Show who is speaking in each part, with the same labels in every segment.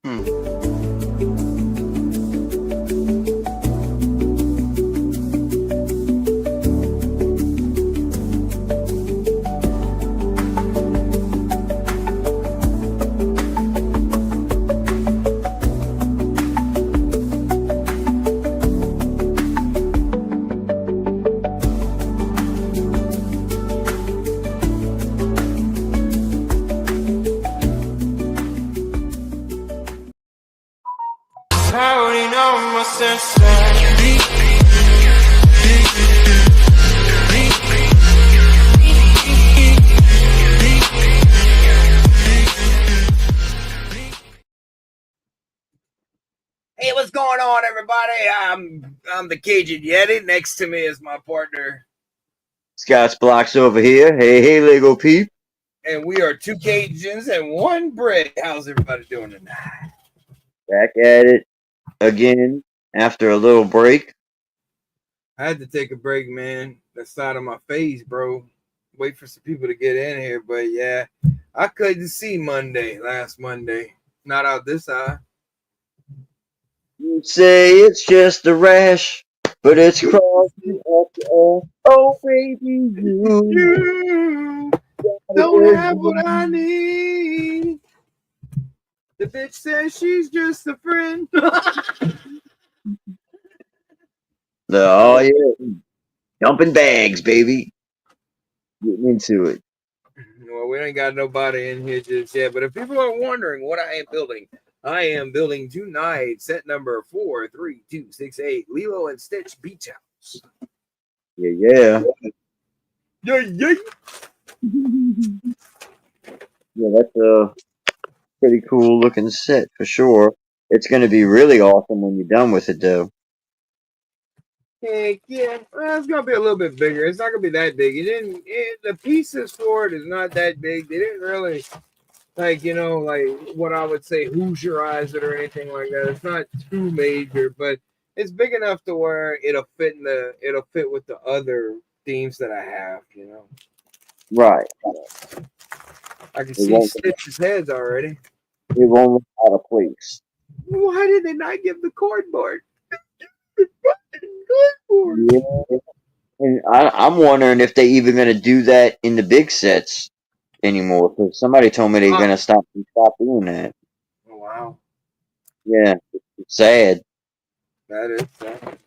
Speaker 1: Hey, what's going on, everybody? I'm the Cajun Yeti. Next to me is my partner
Speaker 2: Scott's Blocks over here. Hey, Lego peep.
Speaker 1: And we are two Cajuns and one brick. How's everybody doing tonight?
Speaker 2: Back at it again after a little break.
Speaker 1: I had to take a break, man. The side of my face, bro. Wait for some people to get in here, but yeah, I couldn't see last Monday. Not out this eye.
Speaker 2: You say it's just a rash, but it's crossing up the air. Oh, baby,
Speaker 1: you don't have what I need. The bitch says she's just a friend.
Speaker 2: Oh, yeah. Dumping bags, baby. Getting into it.
Speaker 1: Well, we ain't got nobody in here just yet. But if people are wondering what I am building tonight, set number 43268, Lilo and Stitch Beach House.
Speaker 2: Yeah.
Speaker 1: Yeah.
Speaker 2: Yeah, that's a pretty cool looking set for sure. It's going to be really awesome when you're done with it, though.
Speaker 1: Heck yeah. Well, it's going to be a little bit bigger. It's not going to be that big. The pieces for it is not that big. They didn't really, like what I would say Hoosierize it or anything like that. It's not too major, but it's big enough to where it'll fit with the other themes that I have,
Speaker 2: Right.
Speaker 1: I can see Stitch's heads already.
Speaker 2: It won't look out of place.
Speaker 1: Why did they not give the cardboard?
Speaker 2: Yeah. And I'm wondering if they're even going to do that in the big sets anymore. Because somebody told me they're going to stop doing that.
Speaker 1: Oh, wow.
Speaker 2: Yeah, it's sad.
Speaker 1: That is sad.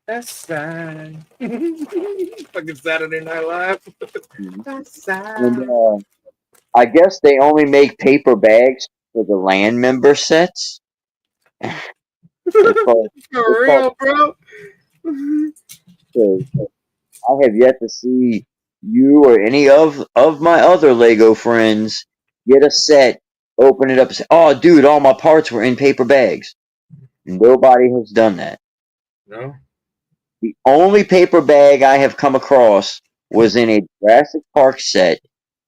Speaker 1: That's sad. Fucking Saturday Night Live. That's sad.
Speaker 2: And, I guess they only make paper bags for the land member sets.
Speaker 1: For real, bro.
Speaker 2: I have yet to see you or any of my other Lego friends get a set, open it up, and say, "Oh, dude, all my parts were in paper bags." Nobody has done that.
Speaker 1: No.
Speaker 2: The only paper bag I have come across was in a Jurassic Park set,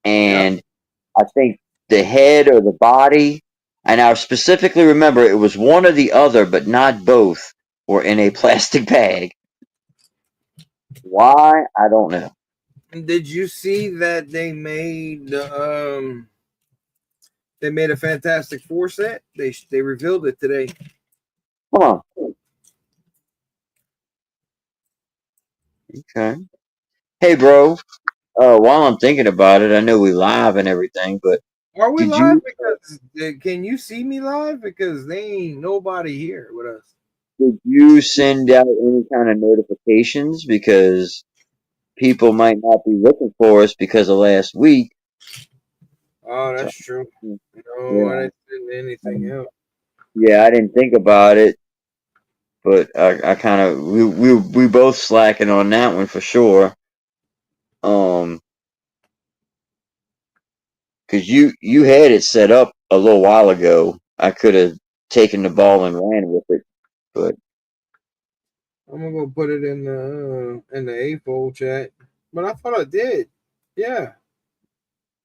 Speaker 2: and I think the head or the body, and I specifically remember it was one or the other, but not both, were in a plastic bag. Why? I don't know.
Speaker 1: Did you see that they made a Fantastic Four set? They revealed it today.
Speaker 2: Come on. Okay. Hey, bro. While I'm thinking about it, I know we live and everything, but
Speaker 1: are we live? Because can you see me live? Because they ain't nobody here with us.
Speaker 2: Did you send out any kind of notifications? Because people might not be looking for us because of last week.
Speaker 1: Oh, that's true. No,
Speaker 2: yeah.
Speaker 1: I didn't send anything else.
Speaker 2: Yeah, I didn't think about it, but I kind of we both slacking on that one for sure. Because you had it set up a little while ago. I could have taken the ball and ran with it, but
Speaker 1: I'm gonna go put it in the A-fold chat. But I thought I did. Yeah,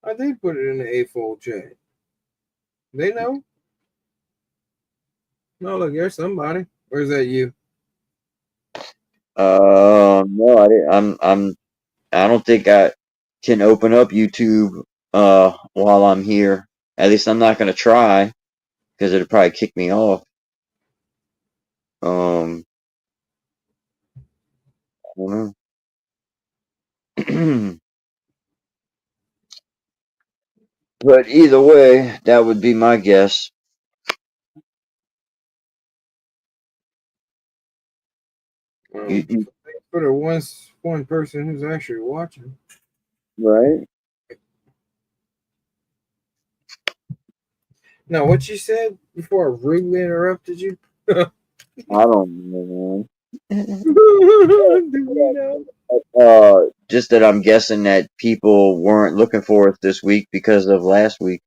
Speaker 1: I did put it in the A-fold chat. They know. No, look, there's somebody. Or is that you?
Speaker 2: No, I didn't. I don't think I can open up YouTube while I'm here. At least I'm not gonna try. because it'd probably kick me off. I don't know. But either way, that would be my guess.
Speaker 1: Thanks for the one person who's actually watching.
Speaker 2: Right?
Speaker 1: Now, what you said before I rudely interrupted you?
Speaker 2: I don't know,
Speaker 1: Do we know?
Speaker 2: man. Just that I'm guessing that people weren't looking for it this week because of last week.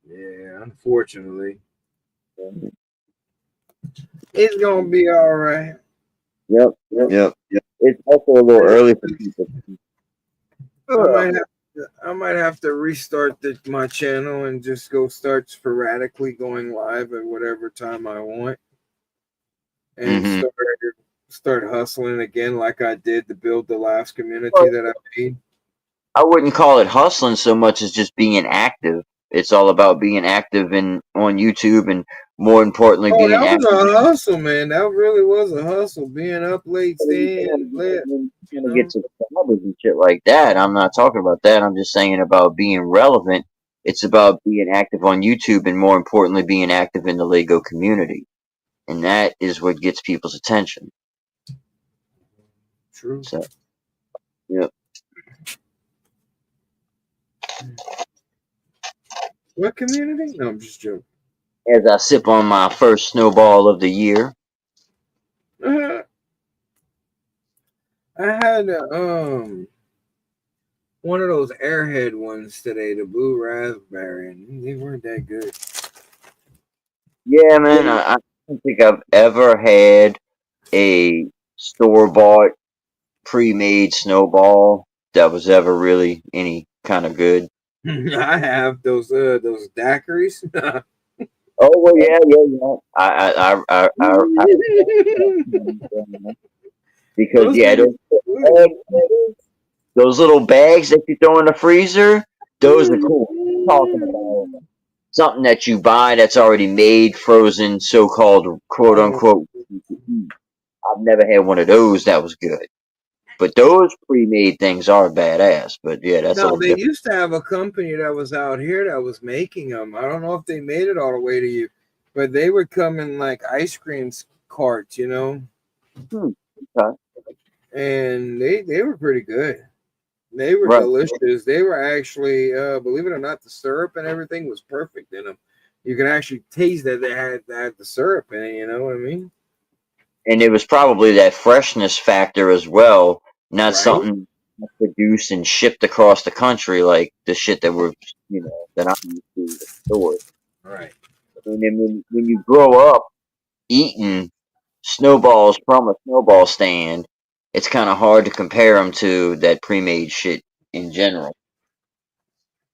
Speaker 1: Yeah, unfortunately. It's gonna be all right.
Speaker 2: Yep. It's also a little early for people.
Speaker 1: I might have to restart my channel and just go start sporadically going live at whatever time I want, and start hustling again like I did to build the last community that I made.
Speaker 2: I wouldn't call it hustling so much as just being active. It's all about being active on YouTube, and more importantly,
Speaker 1: Oh,
Speaker 2: being
Speaker 1: that
Speaker 2: active.
Speaker 1: was a hustle, man. That really was a hustle. Being up late, staying lit.
Speaker 2: To get to subscribers and shit like that. I'm not talking about that. I'm just saying about being relevant. It's about being active on YouTube, and more importantly, being active in the Lego community. And that is what gets people's attention.
Speaker 1: True.
Speaker 2: So, yep.
Speaker 1: What community? No, I'm just joking.
Speaker 2: As I sip on my first snowball of the year.
Speaker 1: I had one of those airhead ones today, the blue raspberry, and they weren't that good.
Speaker 2: Yeah, man. I don't think I've ever had a store-bought, pre-made snowball that was ever really any kind of good.
Speaker 1: I have those daiquiris.
Speaker 2: Oh well, yeah. Because those little bags that you throw in the freezer, those are cool. I'm talking about something that you buy that's already made, frozen, so-called quote unquote. I've never had one of those that was good. But those pre-made things are badass. But yeah, that's
Speaker 1: No,
Speaker 2: all
Speaker 1: they
Speaker 2: different.
Speaker 1: used to have a company that was out here that was making them. I don't know if they made it all the way to you, but they would come in like ice cream carts, you know.
Speaker 2: Okay.
Speaker 1: And they were pretty good. They were
Speaker 2: Right.
Speaker 1: delicious. They were actually, believe it or not, the syrup and everything was perfect in them. You can actually taste that they had the syrup in it. You know what I mean?
Speaker 2: And it was probably that freshness factor as well, not
Speaker 1: Right.
Speaker 2: something produced and shipped across the country like the shit that we're, that I'm used to in the store.
Speaker 1: Right.
Speaker 2: And then when you grow up eating snowballs from a snowball stand, it's kind of hard to compare them to that pre-made shit in general.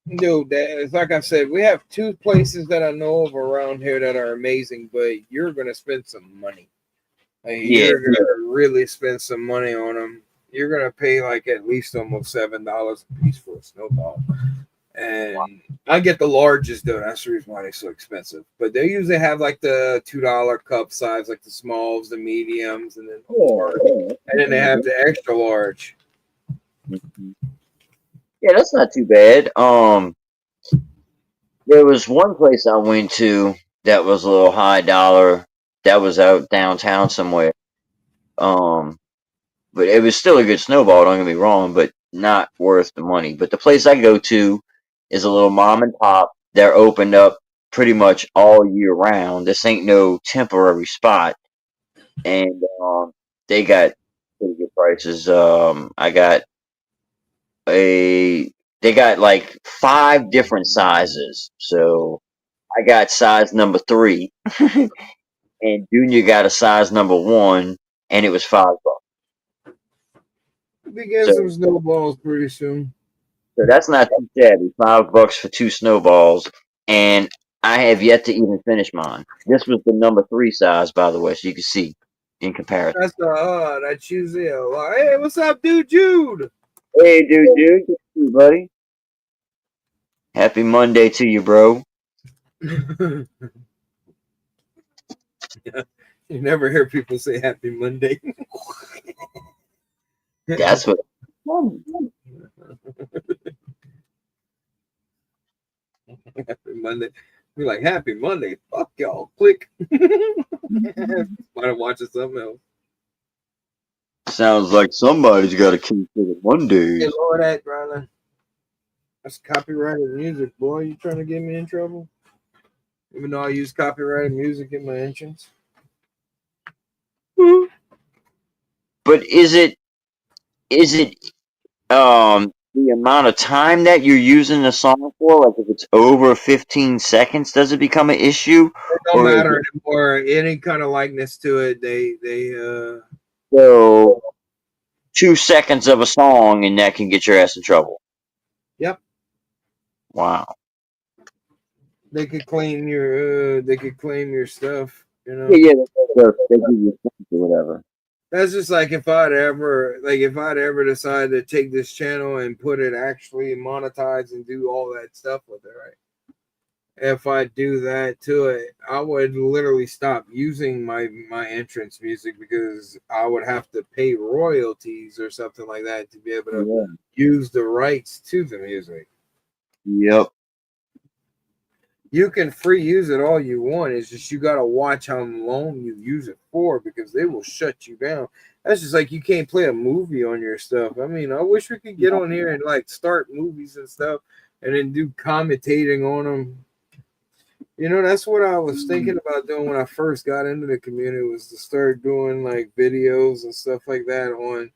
Speaker 1: No, it's like I said, we have two places that I know of around here that are amazing, but you're gonna spend some money. Like, you're gonna really spend some money on them. You're gonna pay like at least almost $7 a piece for a snowball. And I get the largest though. That's the reason why they're so expensive. But they usually have like the $2 cup size, like the smalls, the mediums, and then the large. And then they have the extra large.
Speaker 2: Yeah, that's not too bad. There was one place I went to that was a little high dollar. That was out downtown somewhere. But it was still a good snowball. Don't get me wrong, but not worth the money. But the place I go to is a little mom and pop. They're opened up pretty much all year round. This ain't no temporary spot, and they got pretty good prices. I got they got like 5 different sizes. So I got size number 3, and Junior got a size number 1, and it was $5.
Speaker 1: We get
Speaker 2: So,
Speaker 1: some snowballs pretty soon.
Speaker 2: so that's not too shabby. $5 for 2 snowballs, and I have yet to even finish mine. This was the number 3 size, by the way, so you can see in comparison.
Speaker 1: That's usually a lot. Hey, what's up, dude? Jude.
Speaker 2: Hey, dude, good to see you, buddy. Happy Monday to you, bro.
Speaker 1: You never hear people say Happy Monday.
Speaker 2: That's what.
Speaker 1: Happy Monday. Be like, Happy Monday. Fuck y'all. Click. Might watching something else.
Speaker 2: Sounds like somebody's got a key for the
Speaker 1: Hey,
Speaker 2: Mondays.
Speaker 1: Lord, that, brother. That's copyrighted music, boy. You trying to get me in trouble? Even though I use copyrighted music in my entrance.
Speaker 2: But is it the amount of time that you're using the song for? Like if it's over 15 seconds, does it become an issue?
Speaker 1: It don't
Speaker 2: Or is
Speaker 1: matter
Speaker 2: it
Speaker 1: anymore. Any kind of likeness to it, they
Speaker 2: so 2 seconds of a song and that can get your ass in trouble?
Speaker 1: yep.
Speaker 2: Wow.
Speaker 1: They could claim your stuff, you know.
Speaker 2: Yeah, they give you a cent or whatever.
Speaker 1: That's just like if I'd ever decide to take this channel and put it actually monetize and do all that stuff with it, right? If I do that to it, I would literally stop using my entrance music because I would have to pay royalties or something like that to be able to
Speaker 2: Yeah.
Speaker 1: use the rights to the music.
Speaker 2: Yep.
Speaker 1: You can free use it all you want. It's just you gotta watch how long you use it for because they will shut you down. That's just like you can't play a movie on your stuff. I mean, I wish we could get on here and like start movies and stuff and then do commentating on them. You know, that's what I was thinking about doing when I first got into the community was to start doing like videos and stuff like that on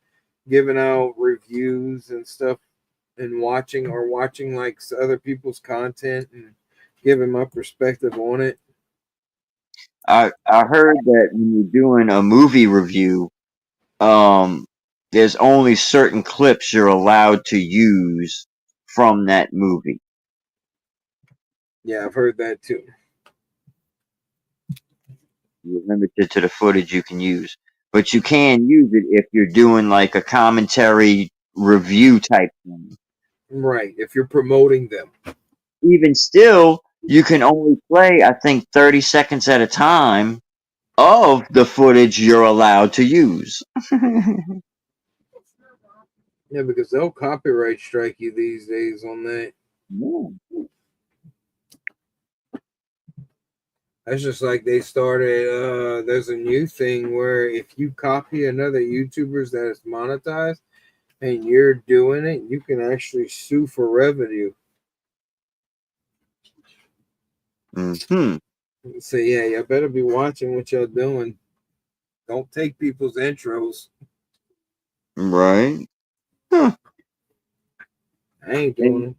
Speaker 1: giving out reviews and stuff and watching like other people's content and giving my perspective on it.
Speaker 2: I heard that when you're doing a movie review, um, there's only certain clips you're allowed to use from that movie.
Speaker 1: Yeah, I've heard that too.
Speaker 2: You're limited to the footage you can use, but you can use it if you're doing like a commentary review type thing.
Speaker 1: Right. If you're promoting them.
Speaker 2: Even still, you can only play, I think, 30 seconds at a time of the footage you're allowed to use.
Speaker 1: Yeah, because they'll copyright strike you these days on that.
Speaker 2: Yeah.
Speaker 1: That's just like they started there's a new thing where if you copy another YouTuber's that is monetized and you're doing it, you can actually sue for revenue.
Speaker 2: Hmm.
Speaker 1: So yeah, you better be watching what y'all doing. Don't take people's intros.
Speaker 2: Right. Huh.
Speaker 1: I ain't doing
Speaker 2: And
Speaker 1: it.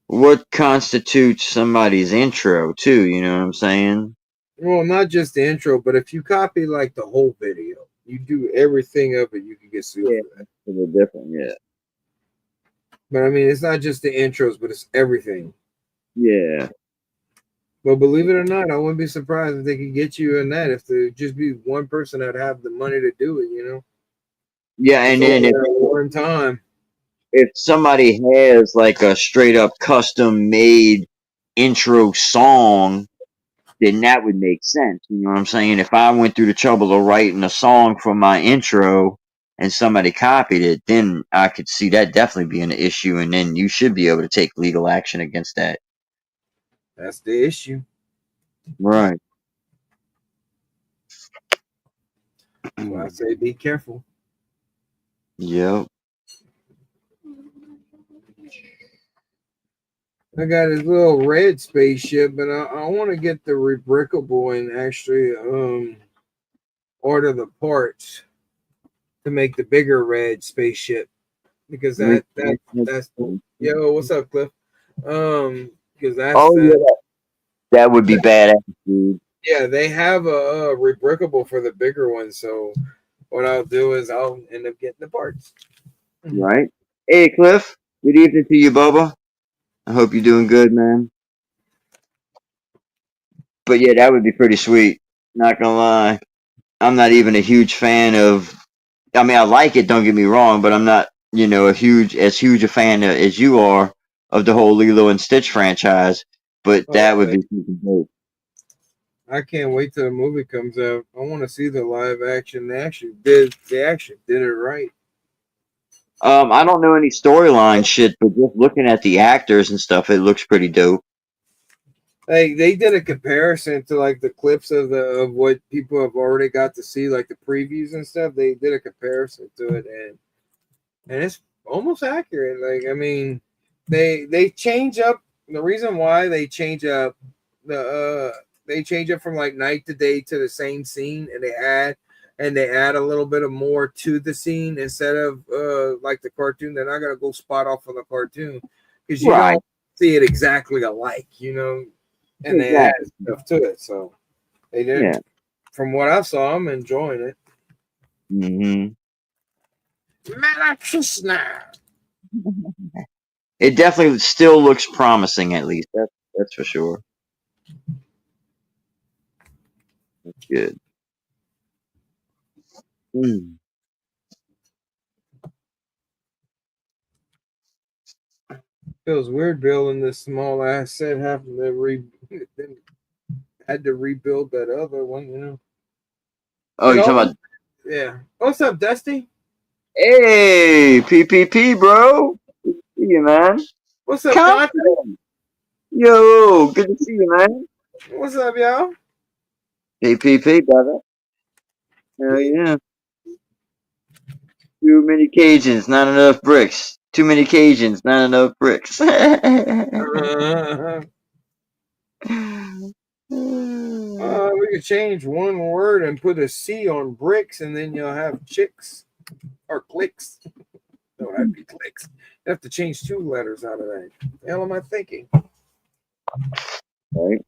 Speaker 2: what constitutes somebody's intro, too? You know what I'm saying?
Speaker 1: Well, not just the intro, but if you copy like the whole video, you do everything of it, you can get sued
Speaker 2: Yeah.
Speaker 1: for that.
Speaker 2: A little different. Yeah.
Speaker 1: But I mean, it's not just the intros, but it's everything.
Speaker 2: Yeah.
Speaker 1: But believe it or not, I wouldn't be surprised if they could get you in that if there just be one person that have the money to do it, you know?
Speaker 2: Yeah.
Speaker 1: It's
Speaker 2: And
Speaker 1: all
Speaker 2: then
Speaker 1: at one time.
Speaker 2: if somebody has like a straight up custom made intro song, then that would make sense. You know what I'm saying? If I went through the trouble of writing a song for my intro and somebody copied it, then I could see that definitely being an issue, and then you should be able to take legal action against that.
Speaker 1: That's the issue.
Speaker 2: Right.
Speaker 1: So I say be careful.
Speaker 2: Yep.
Speaker 1: I got this little red spaceship, but I want to get the rebrickable and actually order the parts to make the bigger red spaceship because that's yo, what's up, Cliff? Because that's
Speaker 2: Oh
Speaker 1: that.
Speaker 2: yeah, that would be badass, dude.
Speaker 1: Yeah, they have a rebrickable for the bigger one. So what I'll do is I'll end up getting the parts.
Speaker 2: Right. Hey, Cliff. Good evening to you, Bubba. I hope you're doing good, man. But yeah, that would be pretty sweet. Not gonna lie. I'm not even a huge fan of. I mean, I like it. Don't get me wrong, but I'm not, a huge a fan as you are of the whole Lilo and Stitch franchise. but
Speaker 1: Oh,
Speaker 2: that would
Speaker 1: man.
Speaker 2: be something dope.
Speaker 1: I can't wait till the movie comes out. I want to see the live action. They actually did it right.
Speaker 2: I don't know any storyline shit, but just looking at the actors and stuff, it looks pretty dope.
Speaker 1: Like they did a comparison to like the clips of what people have already got to see, like the previews and stuff. They did a comparison to it, and it's almost accurate. Like I mean, they change up the reason why they change up from like night to day to the same scene, and they add a little bit of more to the scene instead of like the cartoon. They're not gonna go spot off on the cartoon because you
Speaker 2: Right.
Speaker 1: don't see it exactly alike, and they add
Speaker 2: Exactly.
Speaker 1: stuff to it. So they did.
Speaker 2: Yeah.
Speaker 1: From what I saw, I'm enjoying it.
Speaker 2: Hmm.
Speaker 1: Malachusna.
Speaker 2: It definitely still looks promising, at least. That's for sure. Good. Mm.
Speaker 1: Feels weird building this small ass set, having to had to rebuild that other one.
Speaker 2: Oh,
Speaker 1: It
Speaker 2: you're talking
Speaker 1: always,
Speaker 2: about?
Speaker 1: yeah. What's up, Dusty?
Speaker 2: Hey, PPP, bro. See you, man.
Speaker 1: What's up, Contra?
Speaker 2: Content. Yo, good to see you, man.
Speaker 1: What's up, y'all?
Speaker 2: PPP, brother. Hell yeah. Too many Cajuns, not enough bricks. Too many Cajuns, not enough bricks.
Speaker 1: We could change one word and put a C on bricks, and then you'll have chicks or clicks. No, that'd be clicks. You have to change two letters out of that. The hell am I thinking?
Speaker 2: Right.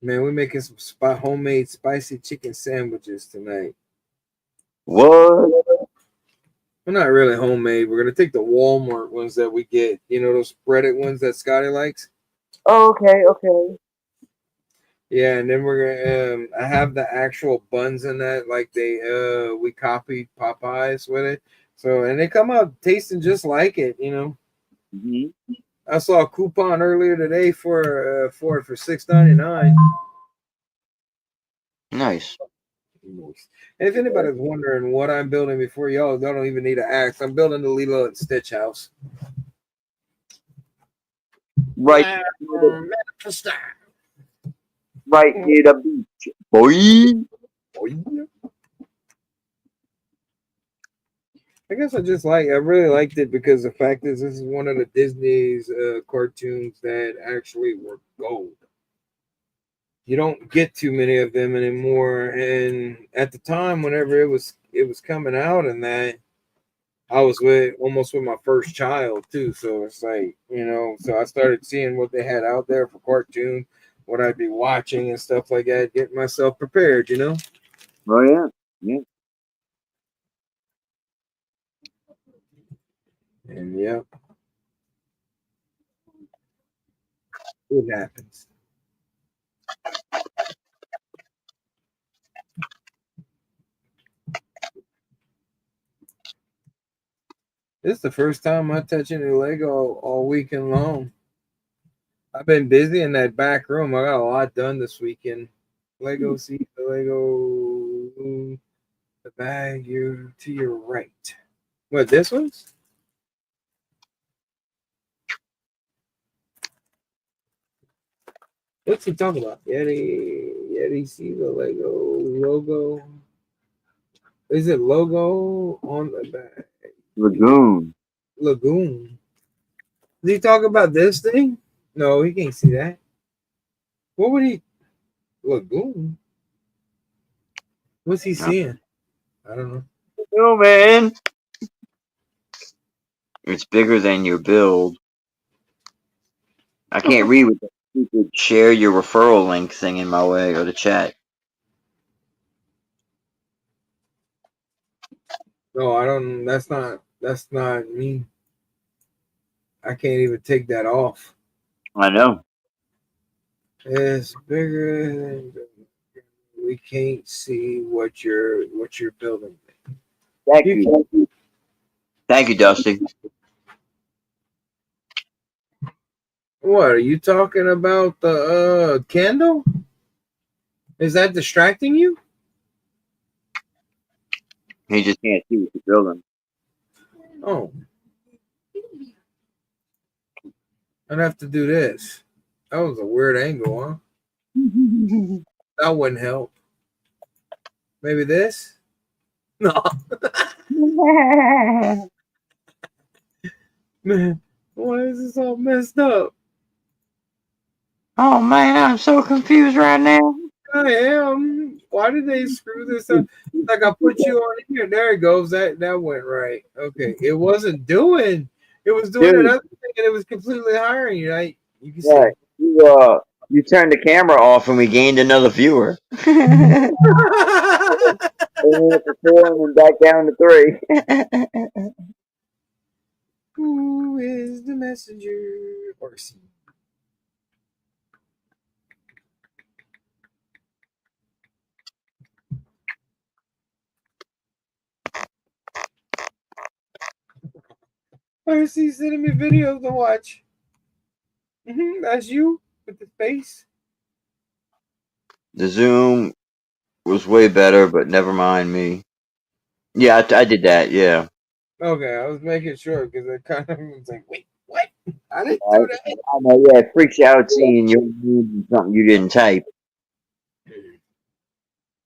Speaker 1: Man, we're making some homemade spicy chicken sandwiches tonight.
Speaker 2: What?
Speaker 1: Well, not really homemade. We're gonna take the Walmart ones that we get. Those breaded ones that Scotty likes.
Speaker 2: Oh, okay, okay.
Speaker 1: Yeah, and then we're gonna. I have the actual buns in that. Like we copied Popeyes with it. So and they come out tasting just like it.
Speaker 2: Hmm.
Speaker 1: I saw a coupon earlier today for it for $6.99.
Speaker 2: Nice.
Speaker 1: And if anybody's wondering what I'm building before y'all don't even need to ask, I'm building the Lilo and Stitch house.
Speaker 2: Right, right near the beach, boy.
Speaker 1: I guess I really liked it because the fact is this is one of the Disney's cartoons that actually were gold. You don't get too many of them anymore, and at the time, whenever it was coming out, and that I was almost with my first child too, so it's like so I started seeing what they had out there for cartoons, what I'd be watching and stuff like that, getting myself prepared.
Speaker 2: Oh yeah, yeah.
Speaker 1: And yeah, it happens. This is the first time I touch any Lego all weekend long. I've been busy in that back room. I got a lot done this weekend. Lego, see the Lego, the bag you to your right. What, this one's? What's he talking about? Yeti, see the Lego logo. Is it logo on the back?
Speaker 2: Lagoon.
Speaker 1: Lagoon. Is he talking about this thing? No, he can't see that. What would he? Lagoon? What's he seeing? I don't know.
Speaker 2: No man. It's bigger than your build. I can't read with the stupid share your referral link thing in my way or the chat.
Speaker 1: No, I don't. That's not me. I can't even take that off.
Speaker 2: I know.
Speaker 1: It's bigger than we can't see what you're building.
Speaker 2: Thank you. Thank you, Dusty.
Speaker 1: What are you talking about? The candle? Is that distracting you?
Speaker 2: He just can't see what you're building.
Speaker 1: Oh, I'd have to do this. That was a weird angle, huh? That wouldn't help. Maybe this? No. Man, why is this all messed up?
Speaker 2: Oh man, I'm so confused right now.
Speaker 1: I am. Why did they screw this up? Like I put you on here. There it goes. That went right. Okay. It wasn't doing. It was doing
Speaker 2: Dude,
Speaker 1: another thing, and it was completely hiring you. Right? You can
Speaker 2: yeah,
Speaker 1: see.
Speaker 2: you turned the camera off and we gained another viewer. We went up to 4 and then back down to 3.
Speaker 1: Who is the messenger? RC. RC sending me videos to watch. That's you with the face.
Speaker 2: The zoom was way better, but never mind me. Yeah, I did that. Yeah.
Speaker 1: Okay, I was making sure because I kind of was like, wait, what? I didn't do that.
Speaker 2: I know. Yeah, it freaks you out seeing your name in something you didn't type.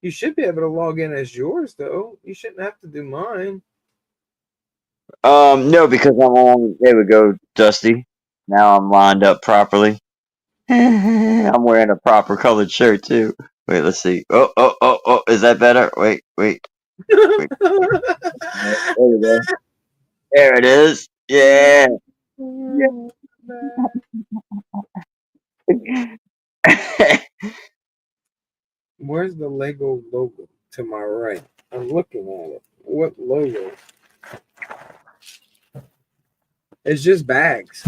Speaker 1: You should be able to log in as yours, though. You shouldn't have to do mine.
Speaker 2: No, because I'm on. There we go, Dusty. Now I'm lined up properly. I'm wearing a proper colored shirt too. Wait, let's see. Oh! Is that better? Wait. There we go. There it is. Yeah.
Speaker 1: Where's the Lego logo? To my right. I'm looking at it. What logo? It's just bags.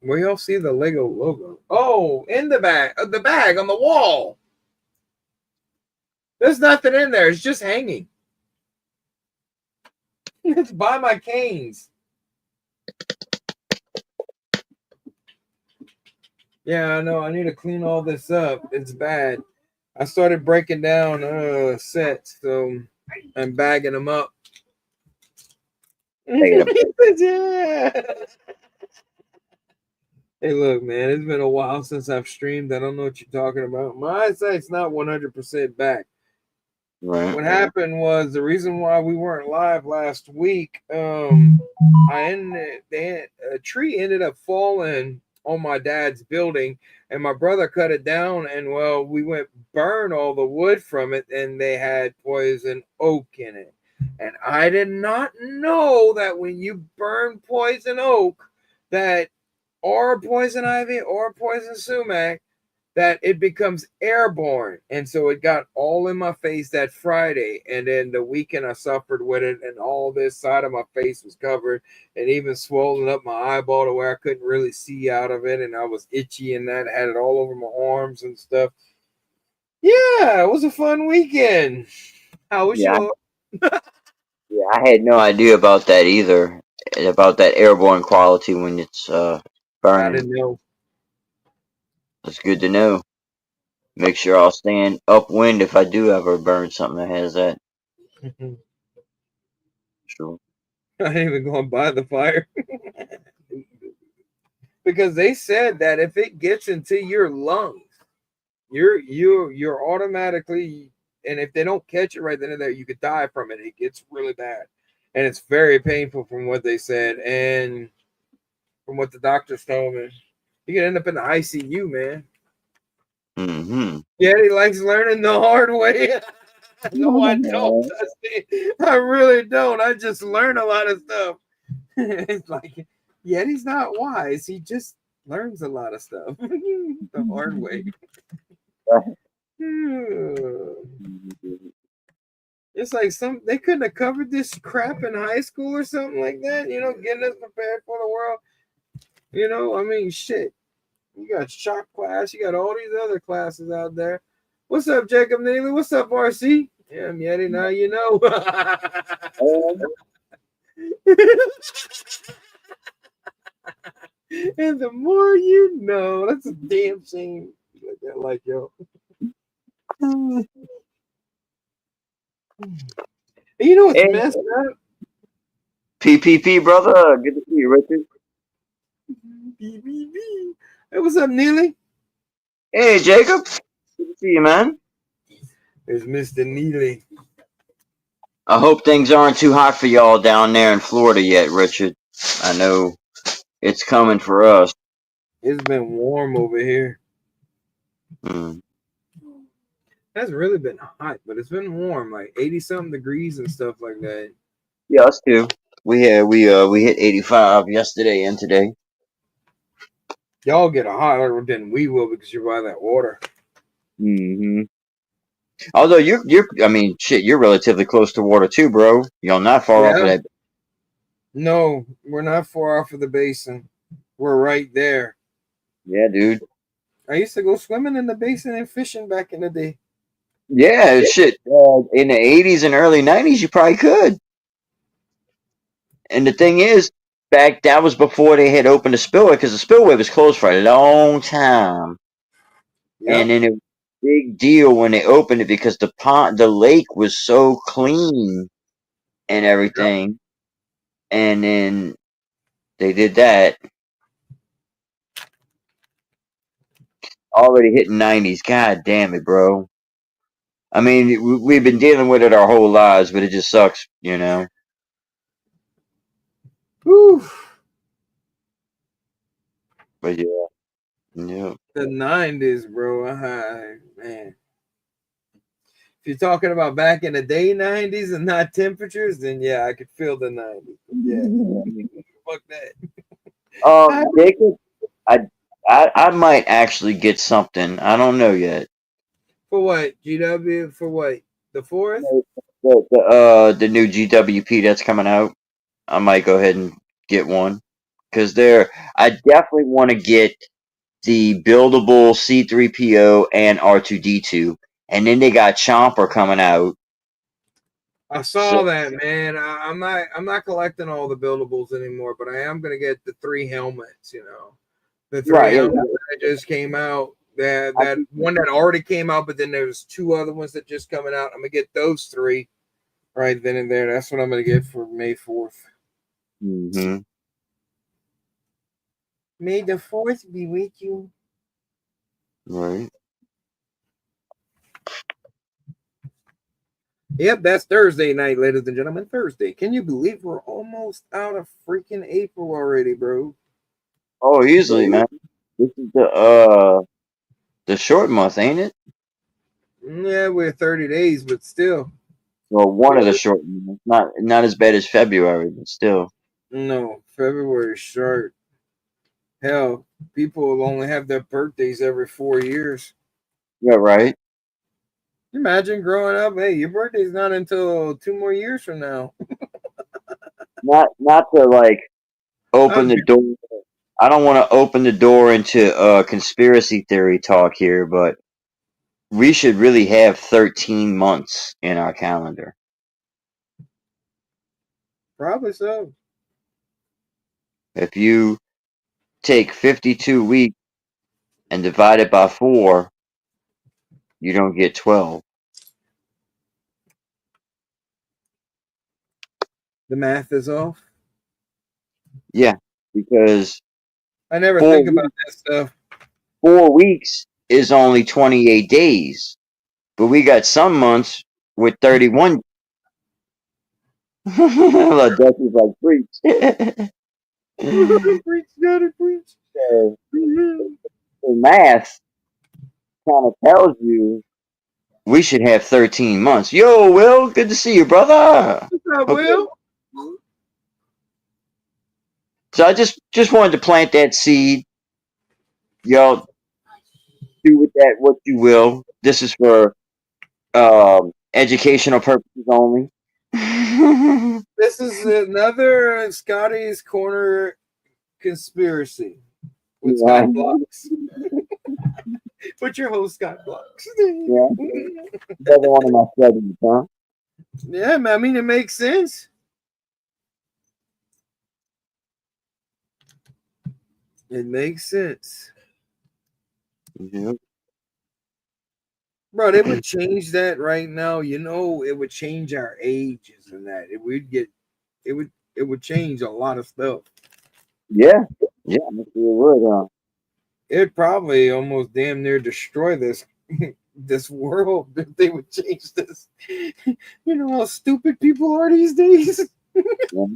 Speaker 1: Where y'all see the Lego logo? Oh, in the bag. The bag on the wall. There's nothing in there. It's just hanging. It's by my canes. Yeah, I know. I need to clean all this up. It's bad. I started breaking down sets, so I'm bagging them up. Yeah. Hey, look, man, it's been a while since I've streamed. I don't know what you're talking about. My eyesight's not 100% back.
Speaker 2: Right.
Speaker 1: What happened was the reason why we weren't live last week. A tree ended up falling on my dad's building, and my brother cut it down. And well, we went burn all the wood from it, and they had poison oak in it. And I did not know that when you burn poison oak, that or poison ivy or poison sumac, that it becomes airborne. And so it got all in my face that Friday. And then the weekend I suffered with it, and all this side of my face was covered and even swollen up my eyeball to where I couldn't really see out of it. And I was itchy and that had it all over my arms and stuff. Yeah, it was a fun weekend. How was
Speaker 2: Yeah,
Speaker 1: yours?
Speaker 2: yeah. I had no idea about that either. About that airborne quality when it's
Speaker 1: I
Speaker 2: burning.
Speaker 1: didn't know.
Speaker 2: That's good to know. Make sure I'll stand upwind if I do ever burn something that has that. Sure.
Speaker 1: I ain't even going by the fire. Because they said that if it gets into your lungs, you're automatically, and if they don't catch it right then and there, you could die from it. It gets really bad, and it's very painful from what they said and from what the doctors told me. You could end up in the ICU, man.
Speaker 2: Mm-hmm.
Speaker 1: Yeah, he likes learning the hard way. No, I don't. I really don't. I just learn a lot of stuff. It's like Yeti's not wise. He just learns a lot of stuff the hard way. It's like they couldn't have covered this crap in high school or something like that, getting us prepared for the world. I mean, shit. You got shop class, you got all these other classes out there. What's up, Jacob Neely? What's up, RC? Yeah, Yeti, now you know. And the more you know, that's a damn shame. Like yo. And you know what's
Speaker 2: Hey,
Speaker 1: messed up?
Speaker 2: PPP, brother. Good to see you, Richard.
Speaker 1: BBB. Hey, what's up, Neely?
Speaker 2: Hey, Jacob. Good to see you, man.
Speaker 1: There's Mr. Neely.
Speaker 2: I hope things aren't too hot for y'all down there in Florida yet, Richard. I know it's coming for us.
Speaker 1: It's been warm over here.
Speaker 2: Mm.
Speaker 1: That's really been hot, but it's been warm, like 80 something degrees and stuff like that.
Speaker 2: Yeah, us too. We hit 85 yesterday and today.
Speaker 1: Y'all get a hotter than we will because you're by that water.
Speaker 2: Hmm. Although I mean, shit, you're relatively close to water too, bro. Y'all not far off of
Speaker 1: Yeah.
Speaker 2: that.
Speaker 1: No, we're not far off of the basin. We're right there.
Speaker 2: Yeah, dude.
Speaker 1: I used to go swimming in the basin and fishing back in the day.
Speaker 2: Yeah, shit. In the 80s and early 90s, you probably could. And the thing is, back that was before they had opened the spillway because the spillway was closed for a long time. And
Speaker 1: Yep.
Speaker 2: then it was a big deal when they opened it because the lake was so clean and
Speaker 1: Yep.
Speaker 2: everything. And then they did that. Already hitting 90s. God damn it, bro. I mean, we've been dealing with it our whole lives, but it just sucks, you know.
Speaker 1: Whew.
Speaker 2: But yeah, yeah.
Speaker 1: The 90s, bro. Man. If you're talking about back in the day 90s and not temperatures, then yeah, I could feel the 90s. But yeah, fuck that.
Speaker 2: Jacob, I, I might actually get something. I don't know yet.
Speaker 1: For what? GW for what? The fourth?
Speaker 2: The new GWP that's coming out. I might go ahead and get one because I definitely want to get the buildable C3PO and R2D2, and then they got Chomper coming out.
Speaker 1: I
Speaker 2: So
Speaker 1: saw that, man. I'm not collecting all the buildables anymore, but I am gonna get the three helmets, The three
Speaker 2: right, yeah,
Speaker 1: helmets that just came out. That one that already came out, but then there's two other ones that just coming out. I'm gonna get those three right then and there. That's what I'm gonna get for May 4th.
Speaker 2: mm-hmm.
Speaker 1: May the 4th be with you.
Speaker 2: Right.
Speaker 1: Yep, that's Thursday night, ladies and gentlemen. Thursday. Can you believe we're almost out of freaking April already, bro?
Speaker 2: Oh, easily, man. This is the short month, ain't it?
Speaker 1: Yeah, we're 30 days, but still.
Speaker 2: Well, one of the short months. Not as bad as February, but still.
Speaker 1: No, February is short. Hell, people will only have their birthdays every 4 years.
Speaker 2: Yeah, right.
Speaker 1: Imagine growing up, hey, your birthday's not until 2 more years from now.
Speaker 2: Not to like open
Speaker 1: I'd
Speaker 2: the
Speaker 1: be,
Speaker 2: door. I don't want to open the door into conspiracy theory talk here, but we should really have 13 months in our calendar.
Speaker 1: probably so.
Speaker 2: If you take 52 weeks and divide it by 4, you don't get 12.
Speaker 1: The math is off.
Speaker 2: Yeah, because
Speaker 1: I never
Speaker 2: 4
Speaker 1: think about
Speaker 2: weeks,
Speaker 1: that stuff.
Speaker 2: 4 weeks is only 28 days, but we got some months with 31. Like, that's just like freaks.
Speaker 1: Preach, daddy, preach.
Speaker 2: So, the math kind of tells you we should have 13 months. Yo, Will, good to see you, brother.
Speaker 1: What's up,
Speaker 2: Okay.
Speaker 1: Will?
Speaker 2: So I just wanted to plant that seed. Y'all do with that what you will. This is for educational purposes only.
Speaker 1: This is another Scotty's Corner conspiracy with
Speaker 2: Right.
Speaker 1: Scott Blocks. But your host got blocks.
Speaker 2: Yeah. Another one of my segments, huh?
Speaker 1: Yeah, man. I mean, it makes sense. It makes sense.
Speaker 2: Yeah.
Speaker 1: Bro, they would change that right now. You know, it would change our ages and that. It would change a lot of stuff.
Speaker 2: Yeah. Yeah. I'm sure it would,
Speaker 1: It'd probably almost damn near destroy this this world if they would change this. You know how stupid people are these days?
Speaker 2: Yeah.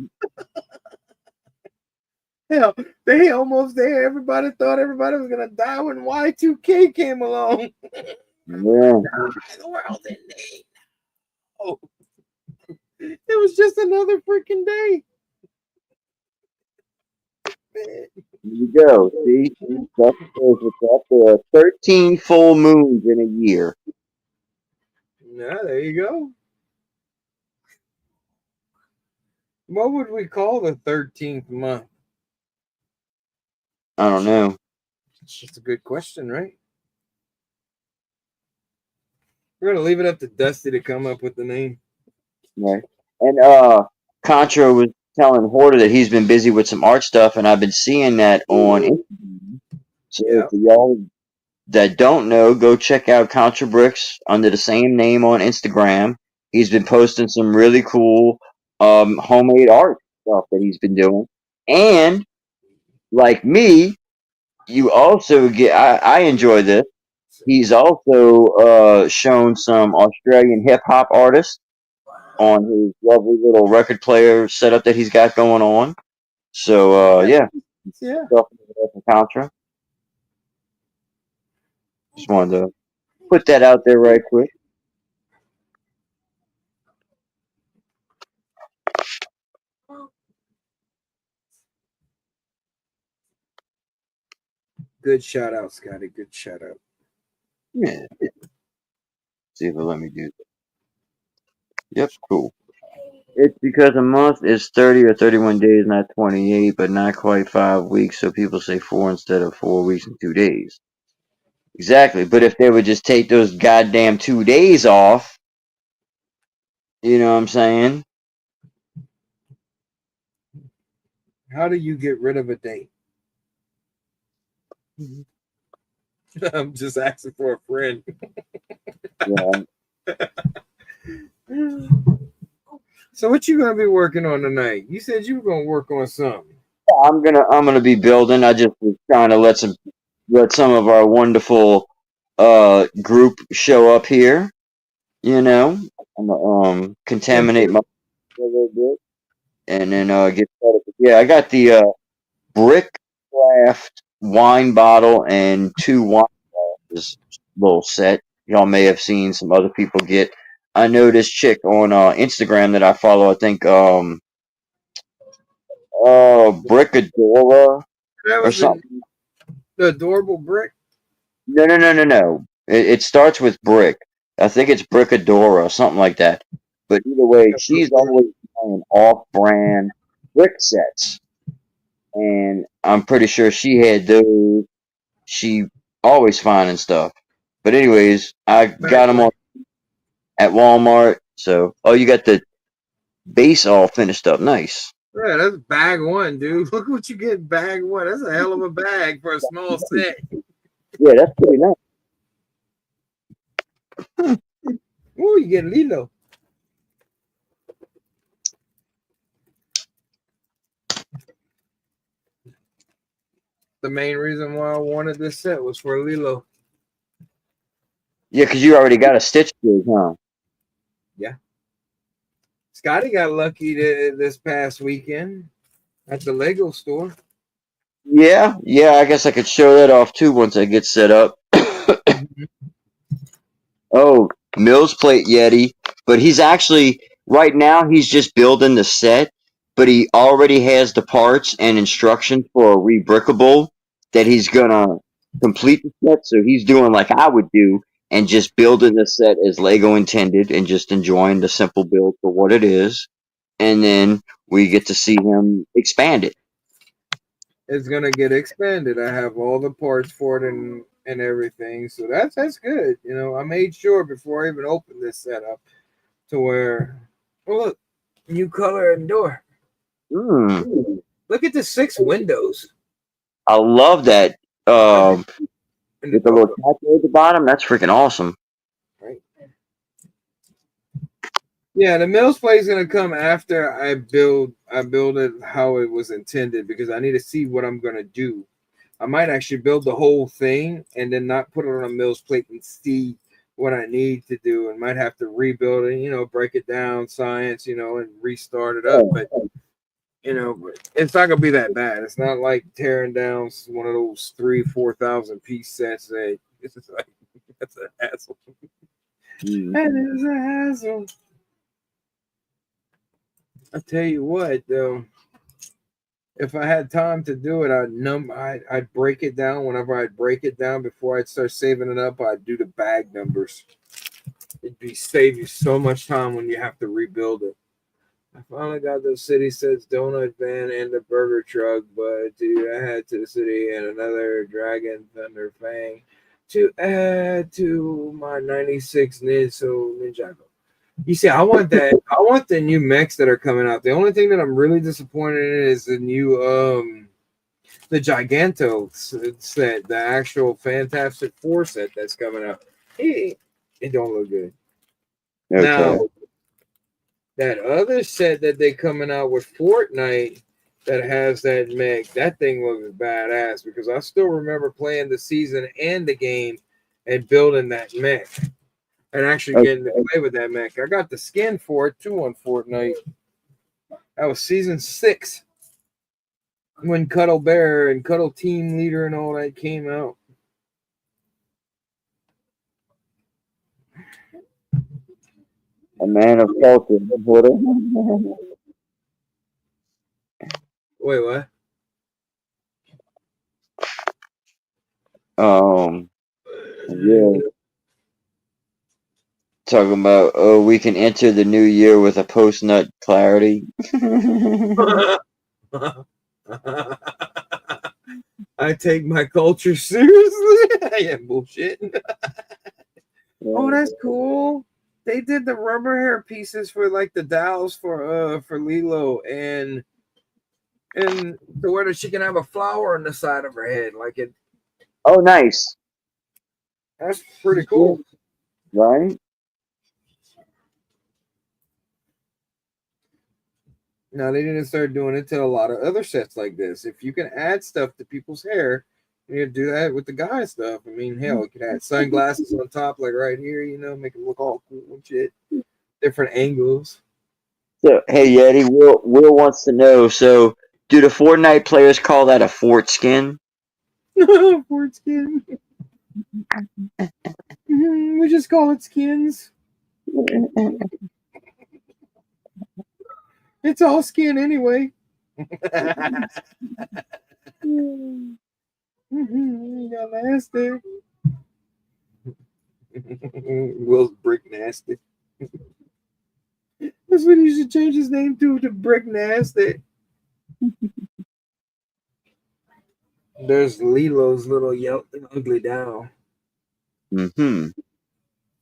Speaker 1: Hell, they almost there. Everybody thought everybody was gonna die when Y2K came along.
Speaker 2: Yeah.
Speaker 1: The world didn't need. Oh, it was just another freaking day.
Speaker 2: There you go. See? Stuff shows what's up. There are 13 full moons in a year.
Speaker 1: Yeah, there you go. What would we call the 13th month?
Speaker 2: I don't know.
Speaker 1: That's a good question, right? We're gonna leave it up to Dusty to come up with the name.
Speaker 2: Right. And Contra was telling Horta that he's been busy with some art stuff, and I've been seeing that on Instagram. So
Speaker 1: Yeah.
Speaker 2: for y'all that don't know, go check out Contra Bricks under the same name on Instagram. He's been posting some really cool homemade art stuff that he's been doing. And like me, you also get I enjoy this. He's also shown some Australian hip hop artists on his lovely little record player setup that he's got going on. So yeah,
Speaker 1: Yeah.
Speaker 2: stuff from Contra. Just wanted to put that out there right quick.
Speaker 1: Good shout out, Scotty. Good shout out.
Speaker 2: Yeah. See if it'll let me do that. Yep, cool. It's because a month is 30 or 31 days, not 28, but not quite 5 weeks. So people say 4 instead of 4 weeks and 2 days. Exactly. But if they would just take those goddamn 2 days off, you know what I'm saying?
Speaker 1: How do you get rid of a day? I'm just asking for a friend.
Speaker 2: Yeah.
Speaker 1: So what you gonna be working on tonight? You said you were gonna work on something.
Speaker 2: I'm gonna be building. I just was trying to let some of our wonderful group show up here. You know, I'm gonna contaminate my a little bit and then get started. Yeah, I got the brick craft wine bottle and 2 wine glasses little set. Y'all may have seen some other people get. I know this chick on Instagram that I follow. I think Brickadora
Speaker 1: That
Speaker 2: or
Speaker 1: was
Speaker 2: something.
Speaker 1: the adorable brick.
Speaker 2: No. It starts with brick. I think it's Brickadora, something like that. But either way, she's always buying off-brand brick sets, and I'm pretty sure she had those. She always finding stuff. But anyways, I got them on at Walmart. So, oh, you got the base all finished up. Nice.
Speaker 1: Yeah, that's bag one, dude. Look what you get bag one. That's a hell of a bag for a small set.
Speaker 2: Yeah, that's pretty nice.
Speaker 1: Ooh, you get Lilo. The main reason why I wanted this set was for Lilo.
Speaker 2: Yeah, because you already got a Stitch Fig, huh?
Speaker 1: Yeah. Scotty got lucky this past weekend at the Lego store.
Speaker 2: Yeah. I guess I could show that off too once I get set up. Oh, Mills Plate Yeti. But he's actually, right now, he's just building the set, but he already has the parts and instructions for a rebrickable that he's gonna complete the set. So he's doing like I would do and just building the set as Lego intended and just enjoying the simple build for what it is. And then we get to see him expand it.
Speaker 1: It's gonna get expanded. I have all the parts for it and everything. So that's good. You know, I made sure before I even opened this setup to where, well, look, new color and door. Look at the 6 windows
Speaker 2: I love that.
Speaker 1: in the
Speaker 2: With the little
Speaker 1: door.
Speaker 2: tattoo at the bottom, that's freaking awesome.
Speaker 1: Right. Yeah, the Mills play is gonna come after I build it how it was intended because I need to see what I'm gonna do. I might actually build the whole thing and then not put it on a Mills plate and see what I need to do and might have to rebuild it, you know, break it down, science, you know, and restart it up. But you know, it's not gonna be that bad. It's not like tearing down one of those 3,000-4,000 piece sets that it's just like that's a hassle. That is a hassle. I tell you what, though, if I had time to do it, I'd break it down. Whenever I'd break it down before I'd start saving it up, I'd do the bag numbers. It'd be save you so much time when you have to rebuild it. I finally got the city sets donut van and the burger truck, but to add to the city and another Dragon Thunder Fang to add to my 96 Ninjago. You see, I want that. I want the new mechs that are coming out. The only thing that I'm really disappointed in is the new the Giganto set, the actual Fantastic Four set that's coming out. It don't look good.
Speaker 2: Okay.
Speaker 1: Now that other set that they coming out with Fortnite that has that mech, that thing looks badass because I still remember playing the season and the game and building that mech and actually getting to play with that mech. I got the skin for it too on Fortnite. That was season 6 when Cuddle Bear and Cuddle Team Leader and all that came out.
Speaker 2: A man of culture.
Speaker 1: Wait, what?
Speaker 2: Yeah. Talking about, oh, we can enter the new year with a post-nut clarity.
Speaker 1: I take my culture seriously. Yeah, bullshit. Oh, that's cool. They did the rubber hair pieces for like the dolls for Lilo and to where she can have a flower on the side of her head, like it.
Speaker 2: Oh, nice.
Speaker 1: That's pretty cool,
Speaker 2: right?
Speaker 1: Now they didn't start doing it to a lot of other sets like this. If you can add stuff to people's hair, you can do that with the guy stuff. I mean, hell, you can add sunglasses on top, like right here, you know, make it look all cool and shit. Different angles.
Speaker 2: So, hey Yeti, Will wants to know. So, do the Fortnite players call that a fort skin?
Speaker 1: Fort skin. We just call it skins. It's all skin anyway. Got nasty. Will's Brick Nasty. That's what he should change his name to Brick Nasty. There's Lilo's little ugly doll.
Speaker 2: Mm-hmm.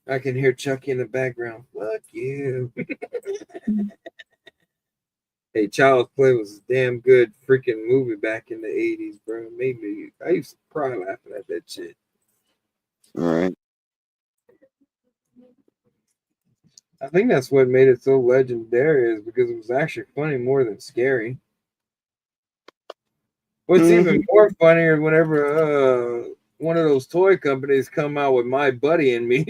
Speaker 1: I can hear Chucky in the background. Fuck you. Hey, Child's Play was a damn good freaking movie back in the 80s, bro. Maybe I used to cry laughing at that shit.
Speaker 2: All right.
Speaker 1: I think that's what made it so legendary is because it was actually funny more than scary. What's even more funnier whenever one of those toy companies come out with My Buddy and Me.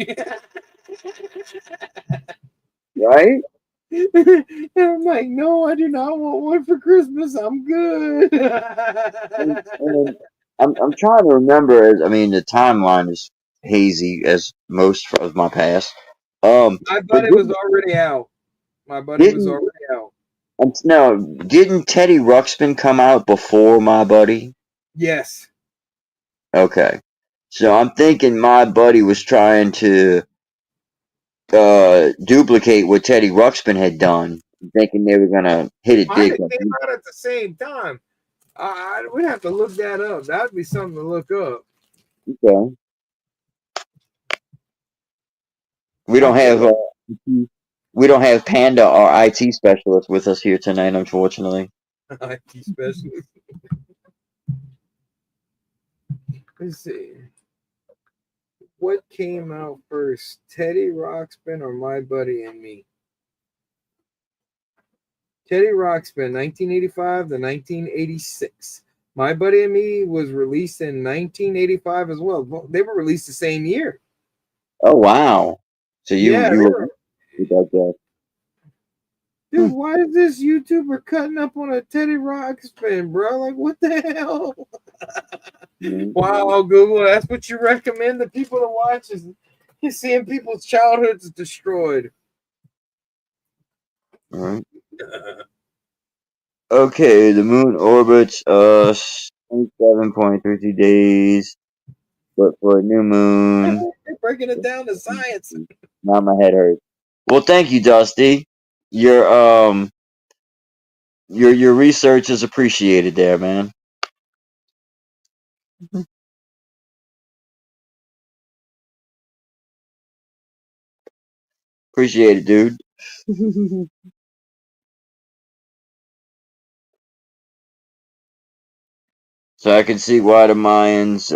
Speaker 2: Right?
Speaker 1: And I'm like, no, I do not want one for Christmas. I'm good.
Speaker 2: And I'm trying to remember. I mean, the timeline is hazy as most of my past.
Speaker 1: My Buddy was already out. My Buddy was already out.
Speaker 2: No, didn't Teddy Ruxpin come out before My Buddy?
Speaker 1: Yes.
Speaker 2: Okay. So I'm thinking My Buddy was trying to duplicate what Teddy Ruxpin had done, thinking they were gonna hit it big.
Speaker 1: They came out at the same time. We'd have to look that up. That'd be something to look up.
Speaker 2: Okay. We don't have Panda, our IT specialist, with us here tonight, unfortunately.
Speaker 1: IT specialist. Let's see. What came out first, Teddy Ruxpin or My Buddy and Me? Teddy Ruxpin, 1985 to 1986. My Buddy and Me was released in 1985 as well. They were released the same year.
Speaker 2: Oh wow! So you
Speaker 1: Yeah,
Speaker 2: were about that.
Speaker 1: dude, why is this YouTuber cutting up on a Teddy Ruxpin, bro? Like, what the hell? Wow, Google, that's what you recommend the people to watch? Is you're seeing people's childhoods destroyed.
Speaker 2: All right. Okay, the moon orbits 27.33 days, but for a new moon.
Speaker 1: They're breaking it down to science.
Speaker 2: Now my head hurts. Well, thank you, Dusty. Your your research is appreciated there, man. Appreciate it, dude. So I can see why the Mayans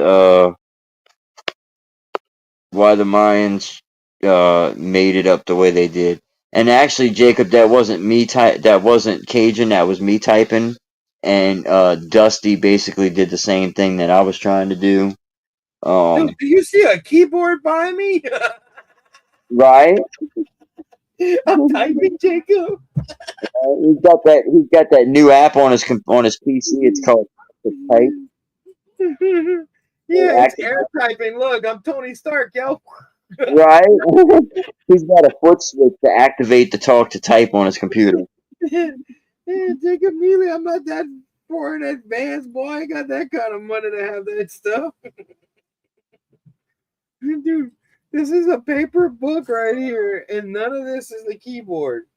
Speaker 2: made it up the way they did. And actually, Jacob, that wasn't me that wasn't Cajun, that was me typing. And Dusty basically did the same thing that I was trying to do.
Speaker 1: Dude, do you see a keyboard by me?
Speaker 2: Right?
Speaker 1: I'm typing, Jacob.
Speaker 2: He's got that new app on his PC. It's called Type.
Speaker 1: Yeah, it's air typing. Look, I'm Tony Stark, yo.
Speaker 2: Right? He's got a foot switch to activate the talk to type on his computer.
Speaker 1: Yeah, Jacob Neely, I'm not that foreign advanced, boy. I ain't got that kind of money to have that stuff. Dude, this is a paper book right here, and none of this is the keyboard.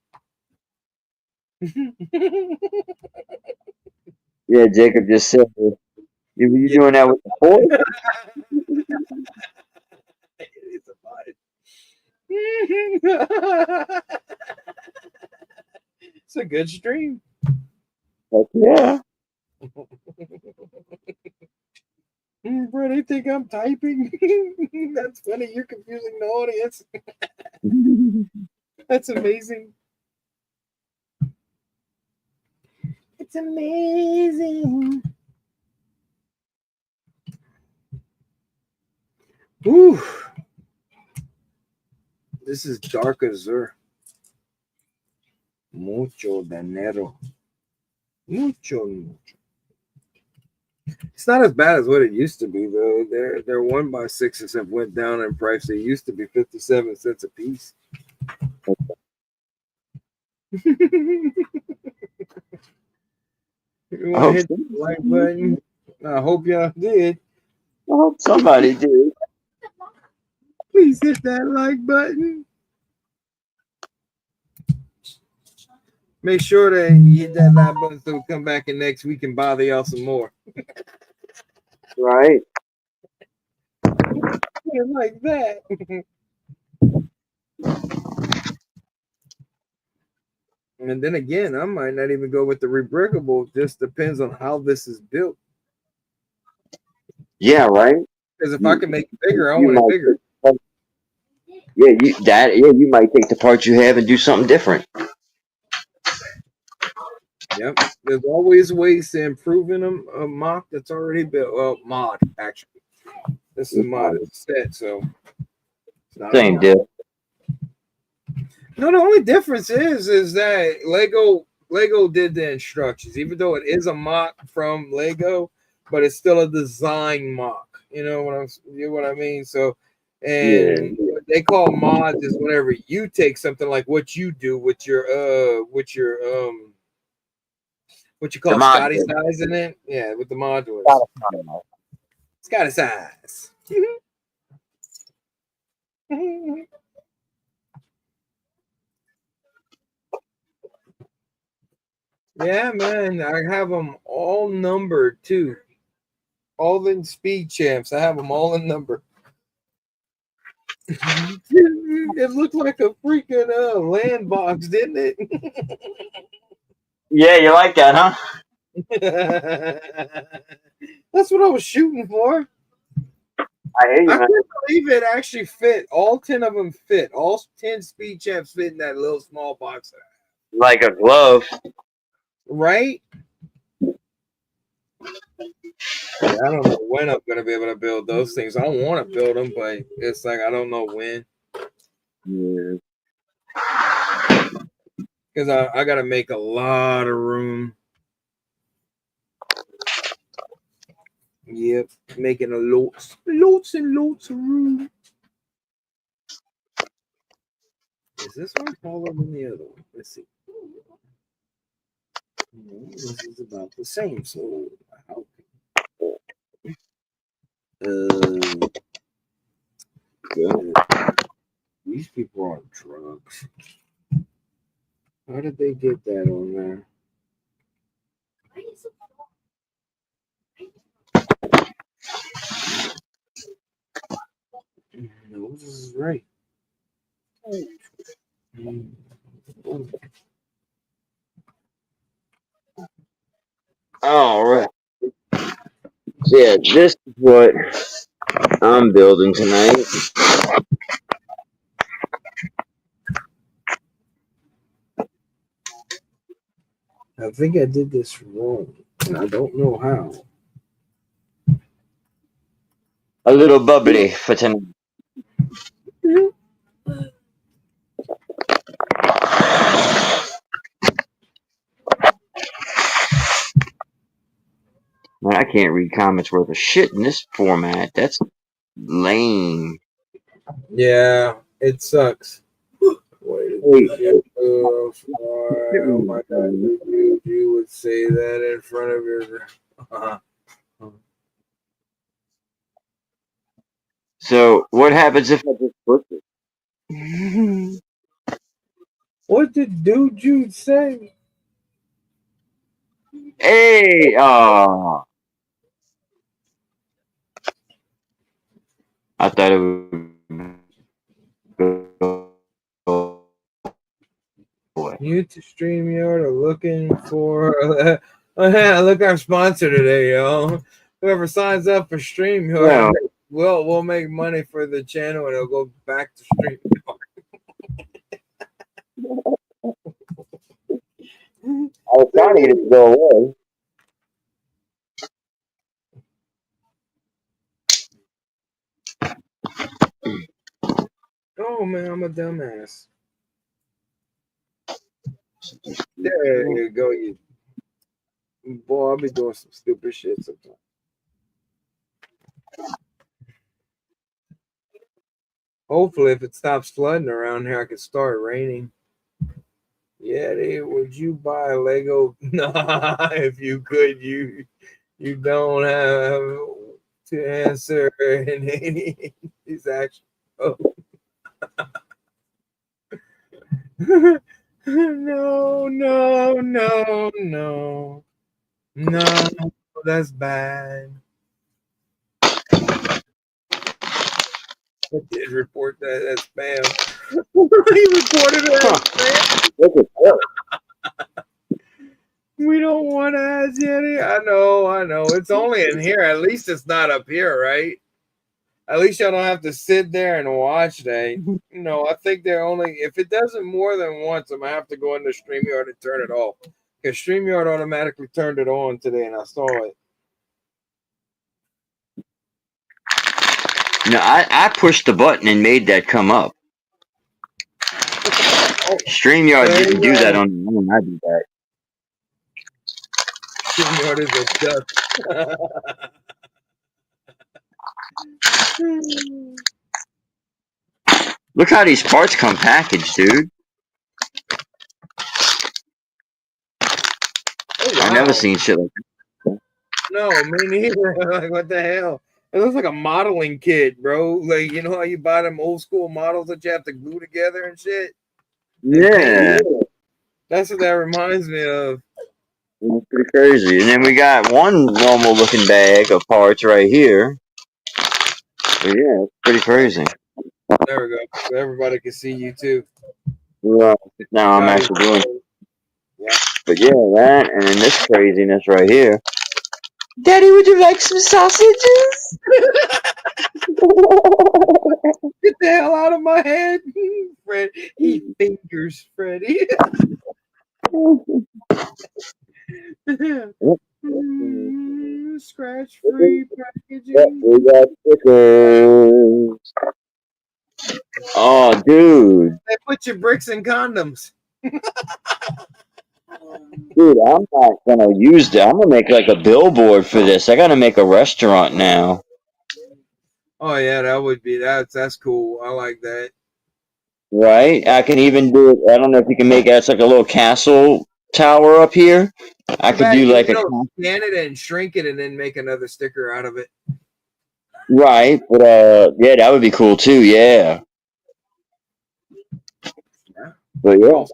Speaker 2: Yeah, Jacob just said, you doing that with the force?
Speaker 1: It's a good stream.
Speaker 2: Heck yeah.
Speaker 1: Bro, they think I'm typing. That's funny. You're confusing the audience. That's amazing. It's amazing. Ooh. This is Dark Azure. Mucho dinero. Mucho. It's not as bad as what it used to be, though. Their 1x6s have went down in price. They used to be 57 cents a piece. You want to hit the like button? I hope y'all did.
Speaker 2: I hope somebody did.
Speaker 1: Please hit that like button. Make sure that you hit that like button so we come back in next week and bother y'all some more.
Speaker 2: Right.
Speaker 1: Like that. And then again, I might not even go with the rebrickable. Just depends on how this is built.
Speaker 2: Yeah, right.
Speaker 1: Because if I can make it bigger, I want it bigger.
Speaker 2: You might take the parts you have and do something different.
Speaker 1: Yep. There's always ways to improving a mock that's already built. Well, mod actually. This is a mod set, so it's not
Speaker 2: Same deal.
Speaker 1: No, the only difference is that Lego did the instructions, even though it is a mock from Lego, but it's still a design mock. You know what I mean? So, and what they call mods is whenever you take something like what you do with your what you call Scotty size in it, yeah, with the modules. Scotty size. Yeah, man, I have them all numbered too. All in speed champs. I have them all in number. It looked like a freaking land box, didn't it?
Speaker 2: Yeah, you like that, huh?
Speaker 1: That's what I was shooting for.
Speaker 2: I hear you,
Speaker 1: I
Speaker 2: man.
Speaker 1: couldn't believe it actually fit. All 10 of them fit. All 10 speed champs fit in that little small box.
Speaker 2: Like a glove.
Speaker 1: Right? Yeah, I don't know when I'm going to be able to build those things. I want to build them, but it's like I don't know when.
Speaker 2: Yeah.
Speaker 1: Because I got to make a lot of room. Yep, making lots and lots of room. Is this one taller than the other one? Let's see. No, this is about the same. So, how? These people are on drugs. How did they get that on there? No, this is right.
Speaker 2: All right. So yeah, this is what I'm building tonight.
Speaker 1: I think I did this wrong, and I don't know how.
Speaker 2: A little bubbly for tonight. Man, I can't read comments worth of shit in this format. That's lame.
Speaker 1: Yeah, it sucks. Wait,
Speaker 2: Hey,
Speaker 1: oh my god, you would say that in front of your.
Speaker 2: so what happens if I just put it?
Speaker 1: What did Dude Jude say?
Speaker 2: Hey, I thought it would go away.
Speaker 1: You to StreamYard are looking for. Oh, yeah, look, our sponsor today, yo. Whoever signs up for StreamYard,
Speaker 2: No,
Speaker 1: we'll make money for the channel and it'll go back to StreamYard.
Speaker 2: I was trying to get it to go away.
Speaker 1: Oh man, I'm a dumbass. There you go, you boy. I'll be doing some stupid shit sometimes. Hopefully, if it stops flooding around here, I can start raining. Yeah, would you buy a Lego? Nah, if you could, you don't have to answer any these actions. Oh. No, no, no, no, no, that's bad. I did report that as spam. He reported it as spam.
Speaker 2: Look at that.
Speaker 1: We don't want ads yet. I know. It's only in here. At least it's not up here, right? At least y'all don't have to sit there and watch that. No, I think they're only if it does it more than once, I'm gonna have to go into StreamYard and turn it off. Because StreamYard automatically turned it on today and I saw it.
Speaker 2: No, I pushed the button and made that come up.
Speaker 1: Oh,
Speaker 2: StreamYard
Speaker 1: there
Speaker 2: didn't
Speaker 1: you
Speaker 2: do that
Speaker 1: go.
Speaker 2: on the own. I did that.
Speaker 1: StreamYard is a duck.
Speaker 2: Look how these parts come packaged, dude.
Speaker 1: Oh
Speaker 2: I've never
Speaker 1: wow.
Speaker 2: seen shit like that.
Speaker 1: No, me neither. Like what the hell? It looks like a modeling kit, bro. Like you know how you buy them old school models that you have to glue together and shit and
Speaker 2: Yeah,
Speaker 1: paint. That's what that reminds me of.
Speaker 2: it's pretty crazy. And then we got one normal looking bag of parts right here. But yeah, it's pretty crazy.
Speaker 1: There we go. So everybody can see you too.
Speaker 2: Right. Now I'm
Speaker 1: Got it.
Speaker 2: actually doing it.
Speaker 1: Yeah.
Speaker 2: But yeah, that and then this craziness right here. Daddy, would you like some sausages?
Speaker 1: Get the hell out of my head, Fred. Eat fingers, Freddy. Scratch-free packaging.
Speaker 2: We got stickers. Oh, dude.
Speaker 1: They put your bricks in condoms.
Speaker 2: Dude, I'm not gonna use that. I'm gonna make like a billboard for this. I gotta make a restaurant now.
Speaker 1: Oh yeah, that would be that's cool. I like that.
Speaker 2: Right? I can even do it. I don't know if you can make it. It's like a little castle tower up here. I
Speaker 1: Too
Speaker 2: could
Speaker 1: bad
Speaker 2: do
Speaker 1: you
Speaker 2: like a.
Speaker 1: scan it and shrink it and then make another sticker out of it.
Speaker 2: Right, but yeah, that would be cool too. Yeah,
Speaker 1: Yeah.
Speaker 2: but yeah,
Speaker 1: Also,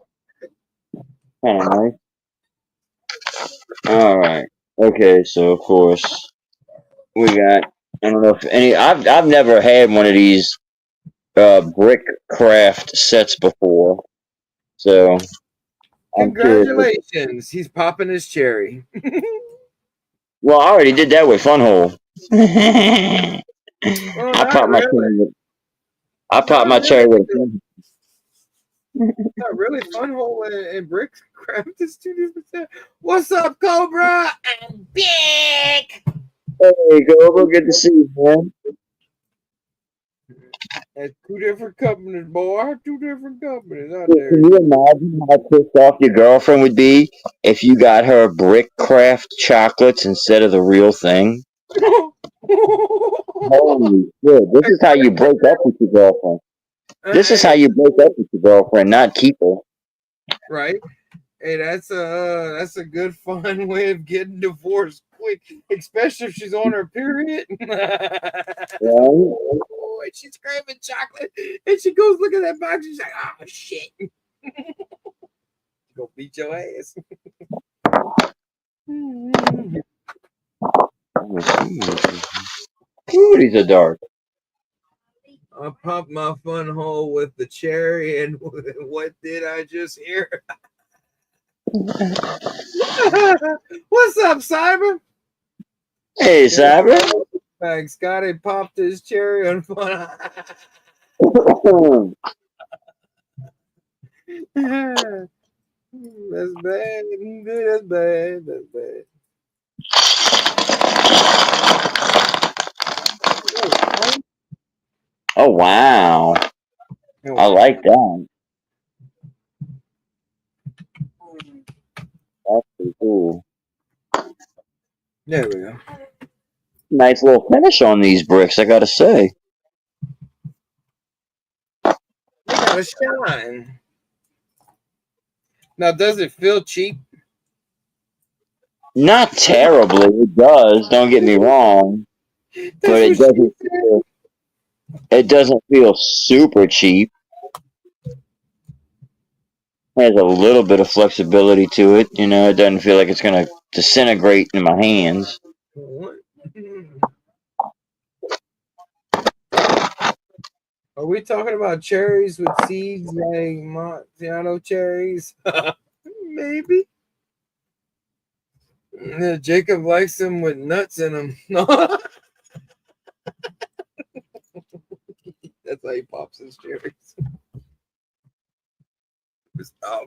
Speaker 2: kind of nice. All right. Okay, so of course we got. I don't know if any. I've never had one of these brick craft sets before, so I'm curious.
Speaker 1: congratulations, he's popping his cherry.
Speaker 2: Well, I already did that with Funhole.
Speaker 1: Oh,
Speaker 2: I
Speaker 1: not
Speaker 2: popped my
Speaker 1: really.
Speaker 2: cherry. I popped
Speaker 1: Not
Speaker 2: my
Speaker 1: really.
Speaker 2: cherry with. Funhole.
Speaker 1: Not really. Fun hole and brick craft is 2 different. What's up, Cobra? I'm big.
Speaker 2: Hey, Gobo, good to see you, man.
Speaker 1: That's 2 different companies, boy. 2 different companies out
Speaker 2: Can
Speaker 1: there.
Speaker 2: you imagine how pissed off your girlfriend would be if you got her brick craft chocolates instead of the real thing? Holy shit! This is how you break up with your girlfriend. This is how
Speaker 1: Hey,
Speaker 2: you break up with your girlfriend, not keep her.
Speaker 1: right? Hey, that's a good fun way of getting divorced quick, especially if she's on her period.
Speaker 2: Right?
Speaker 1: Oh, and she's craving chocolate, and she goes look at that box. She's like, "Oh shit, go beat your ass."
Speaker 2: Ooh, these are dark.
Speaker 1: I popped my fun hole with the cherry, and what did I just hear? What's up, Simon?
Speaker 2: Hey, Sabra.
Speaker 1: Thanks, Scotty popped his cherry on fun. That's bad. That's bad. That's bad.
Speaker 2: Oh wow, I like that. That's pretty cool.
Speaker 1: There we go.
Speaker 2: Nice little finish on these bricks, I gotta say.
Speaker 1: They got a shine. Now, does it feel cheap?
Speaker 2: Not terribly. It does. Don't get me wrong, but
Speaker 1: That's what she said.
Speaker 2: it doesn't feel super cheap. Has a little bit of flexibility to it. You know, it doesn't feel like it's gonna disintegrate in my hands.
Speaker 1: What? Are we talking about cherries with seeds like Montiano cherries? Maybe. Yeah, Jacob likes them with nuts in them. That's how he pops his cherries. Stop.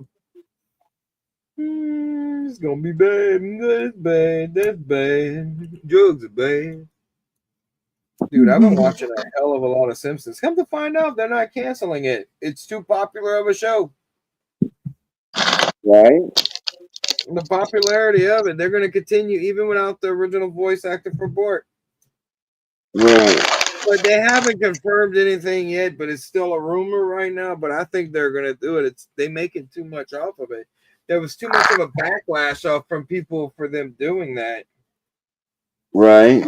Speaker 1: It's gonna be bad. That's bad. That's bad. Drugs are bad. Dude, I've been watching a hell of a lot of Simpsons. Come to find out, they're not canceling it. It's too popular of a show.
Speaker 2: Right?
Speaker 1: The popularity of it, they're going to continue even without the original voice actor for Bort.
Speaker 2: Right.
Speaker 1: But they haven't confirmed anything yet, but it's still a rumor right now. But I think they're going to do it. They making too much off of it. There was too much of a backlash off from people for them doing that.
Speaker 2: Right.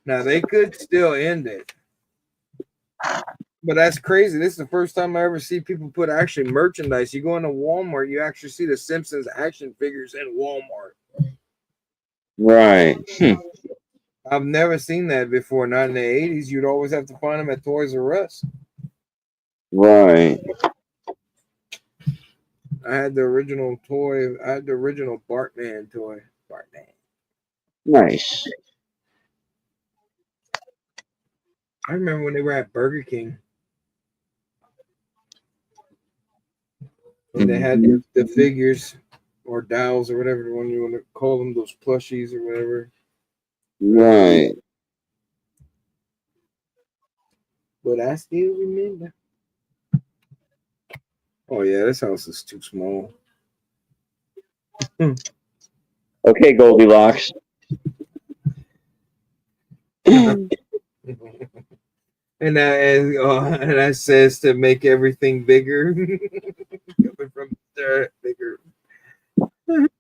Speaker 1: Now they could still end it. But that's crazy. This is the first time I ever see people put actually merchandise. You go into Walmart, you actually see the Simpsons action figures in Walmart.
Speaker 2: Right.
Speaker 1: I've never seen that before. Not in the 80s. You'd always have to find them at Toys R Us.
Speaker 2: Right.
Speaker 1: I had the original toy. I had the original Bartman toy. Bartman.
Speaker 2: Nice.
Speaker 1: I remember when they were at Burger King. And they had the figures or dolls or whatever one you want to call them, those plushies or whatever.
Speaker 2: Right.
Speaker 1: But I still remember. Oh yeah, this house is too small.
Speaker 2: Okay, Goldilocks.
Speaker 1: And that says to make everything bigger. Coming from there, bigger.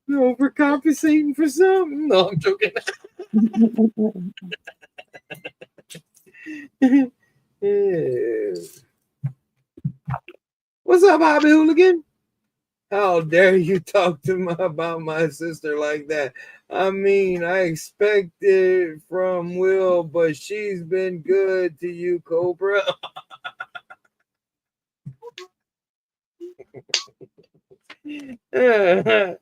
Speaker 1: Overcompensating for something. No, I'm joking. Yeah. What's up, Hobby Hooligan? How dare you talk to me about my sister like that? I mean, I expect it from Will, but she's been good to you, Cobra.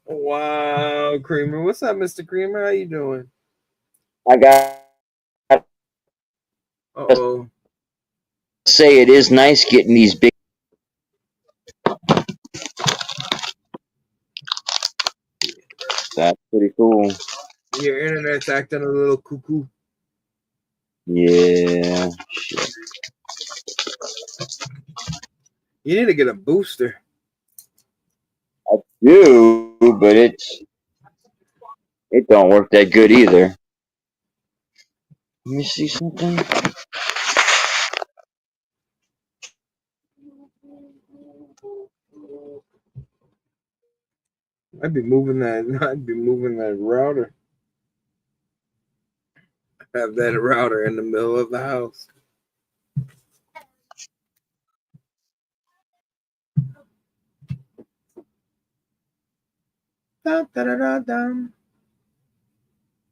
Speaker 1: Wow, Creamer. What's up, Mr. Creamer? How you doing?
Speaker 2: I got
Speaker 1: Uh-oh.
Speaker 2: to say it is nice getting these big. That's pretty cool.
Speaker 1: Your internet's acting a little cuckoo.
Speaker 2: Yeah. Shit.
Speaker 1: You need to get a booster.
Speaker 2: I do, but it don't work that good either. Let me see something.
Speaker 1: I'd be moving that. I'd be moving that router. Have that router in the middle of the house. Dun, dun, dun, dun, dun.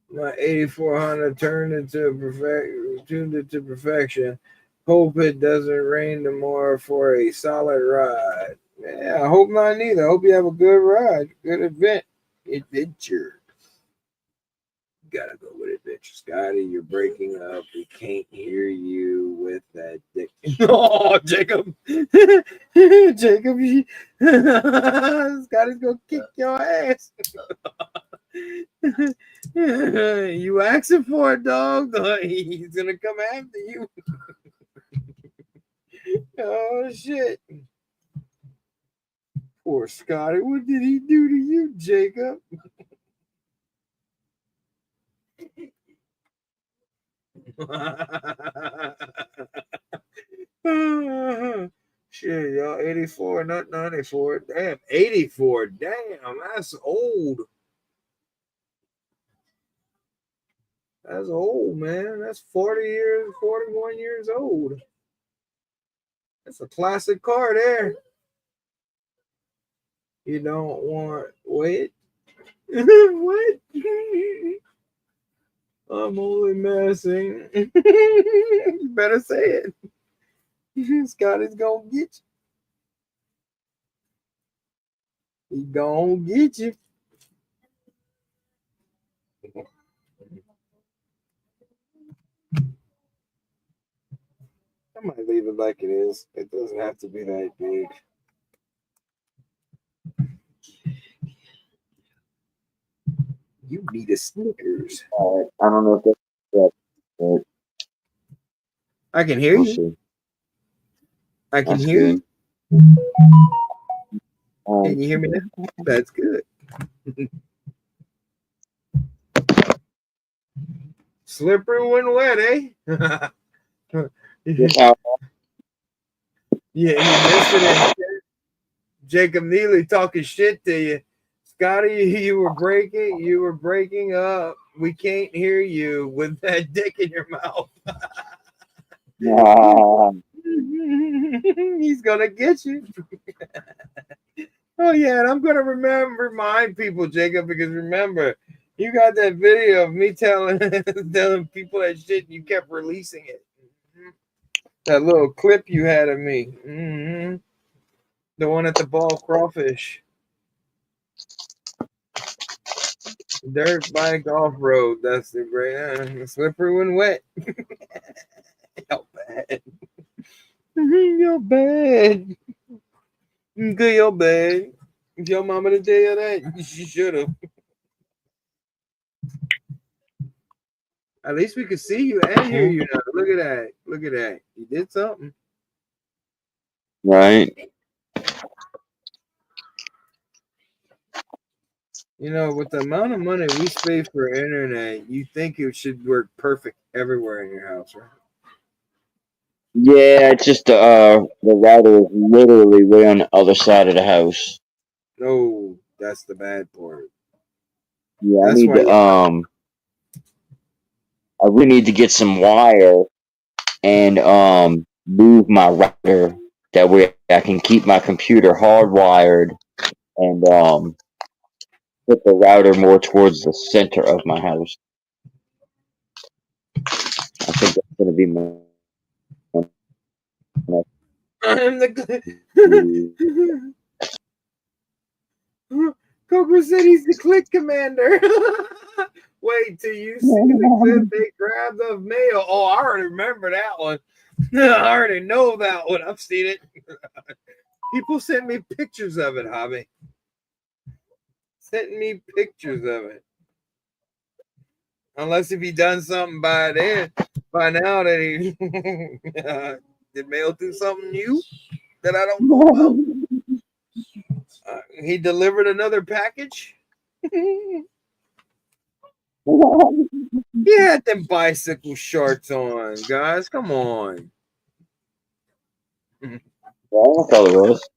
Speaker 1: My 8400 tuned it to perfection. Hope it doesn't rain tomorrow for a solid ride. Yeah, I hope not neither. I hope you have a good ride, good adventure. Gotta go with adventure, Scotty. You're breaking up. We can't hear you with that dick. Oh, Jacob. Jacob, Scotty's gonna kick your ass. You asking for it, dog. He's gonna come after you. Oh shit. Poor Scotty. What did he do to you, Jacob? Shit, y'all. 84, not 94. Damn, 84. Damn, that's old. That's old, man. That's 40 years, 41 years old. That's a classic car there. You don't want wait. What? I'm only messing. You better say it. Scotty's gonna get you. He gonna get you. I might leave it like it is. It doesn't have to be that big. You need a Snickers.
Speaker 2: I don't know if that's correct, but
Speaker 1: I can hear
Speaker 2: we'll
Speaker 1: you.
Speaker 2: see.
Speaker 1: I can
Speaker 2: That's
Speaker 1: hear
Speaker 2: good.
Speaker 1: you. Can you hear me now? That's good. Slippery when wet, eh?
Speaker 2: Yeah.
Speaker 1: Yeah, you missed it. Jacob Neely talking shit to you. Scotty, you were breaking up. We can't hear you with that dick in your mouth. He's gonna get you. Oh yeah, and I'm gonna remind people, Jacob, because remember, You got that video of me telling people that shit, and you kept releasing it. That little clip you had of me. The one at the ball crawfish. Dirt bike off road. That's the great. Slippery when wet. You're bad. You're bad. Good, you're bad. If your mama didn't tell you that, she should have. At least we could see you and hear you now. Look at that. Look at that. You did something.
Speaker 2: Right.
Speaker 1: You know, with the amount of money we spend for internet, you think it should work perfect everywhere in your house, right?
Speaker 2: Yeah, it's just the router is literally way on the other side of the house.
Speaker 1: No, that's the bad part.
Speaker 2: Yeah,
Speaker 1: That's why you
Speaker 2: I really need to get some wire and move my router that way I can keep my computer hardwired and put the router more towards the center of my house. I think that's gonna be my
Speaker 1: I'm the Cobra said he's the click commander. Wait till you see the clip they grabbed of mail. Oh, I already remember that one. I already know that one. I've seen it. People sent me pictures of it, Hobby. Sent me pictures of it. Unless if he done something by now that he did mail do something new that I don't know about. He delivered another package. He had them bicycle shorts on, guys. Come on.
Speaker 2: what color it was.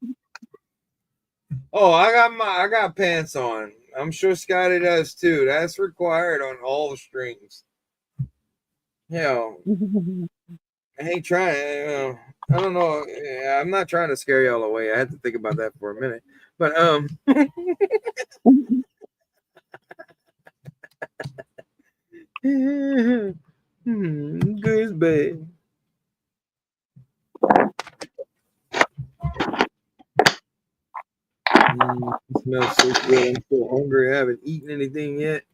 Speaker 1: Oh, I got pants on. I'm sure Scotty does too. That's required on all the streams. I ain't trying. I don't know. I'm not trying to scare y'all away. I had to think about that for a minute. But good as bad. It smells so good. I'm so hungry. I haven't eaten anything yet.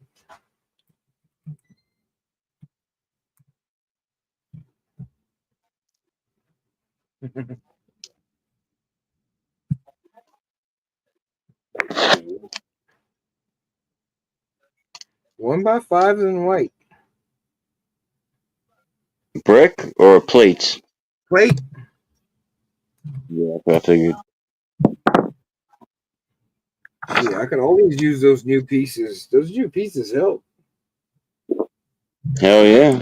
Speaker 1: One by fives in white.
Speaker 2: Brick or plates?
Speaker 1: Plate.
Speaker 2: Yeah, I figured.
Speaker 1: Shit, I can always use those new pieces. Those new pieces help.
Speaker 2: Hell yeah.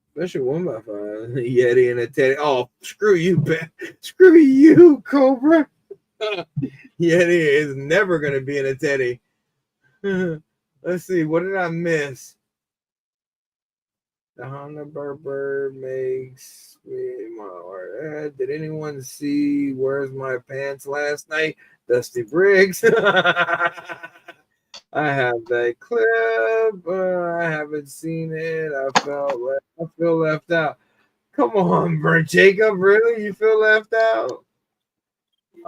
Speaker 1: Especially one by five. Yeti and a Teddy. Oh, screw you, screw you, Cobra. Yeti is never gonna be in a Teddy. Let's see, what did I miss? The Honda Burr makes me my heart. Did anyone see Where's My Pants last night? Dusty Briggs. I have that clip. I haven't seen it. I feel left out. Come on, bro, Jacob. Really, you feel left out?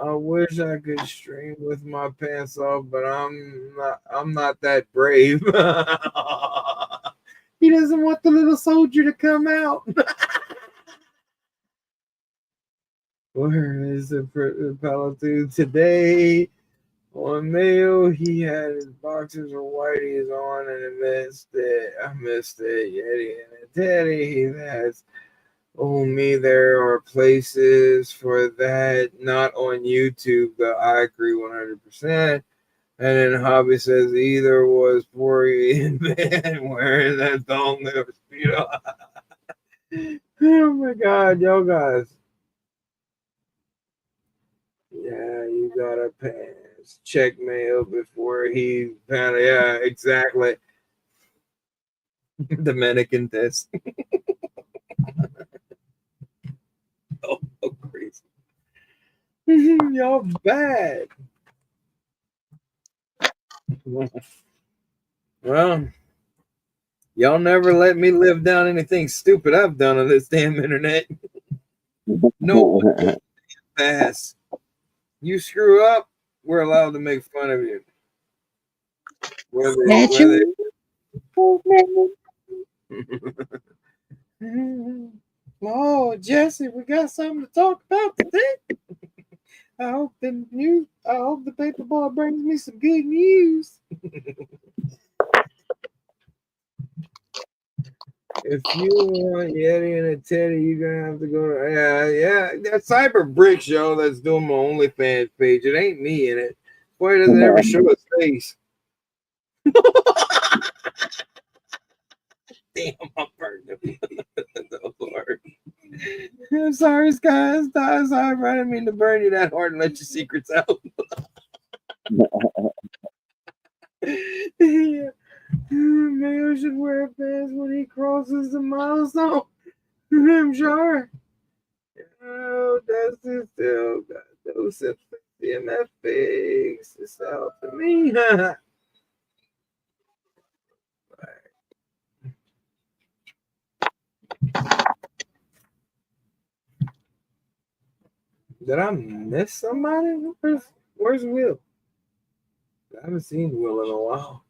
Speaker 1: I wish I could stream with my pants off, but I'm not. I'm not that brave. He doesn't want the little soldier to come out. Where is the Palatine today? On mail, he had his boxers or whiteys on, and I missed it. I missed it. Yeti and a Teddy. That's me. There are places for that, not on YouTube. But I agree 100%. And then Hobby says either was for you in bed wearing that thong never speed up. Oh my god, yo guys. Yeah, you gotta pass. Check mail before he found it. Yeah, exactly. The mannequin test. Oh, crazy. Y'all bad. Well, y'all never let me live down anything stupid I've done on this damn internet. No one can pass. You screw up, we're allowed to make fun of you. Whether oh, Jesse, we got something to talk about today. I hope the paper ball brings me some good news. If you want Yeti and a Teddy, you're gonna have to go to that Cyber Brick show that's doing my OnlyFans page. It ain't me in it. Why doesn't it ever show his face? Damn, I burned him. Oh, Lord. I'm sorry, guys. I'm sorry, I didn't mean to burn you that hard and let your secrets out. Yeah. Mayo should wear pants when he crosses the milestone. I'm sure. Oh, that's just still got those CMF pigs. It's out to me. Did I miss somebody? Where's Will? I haven't seen Will in a while.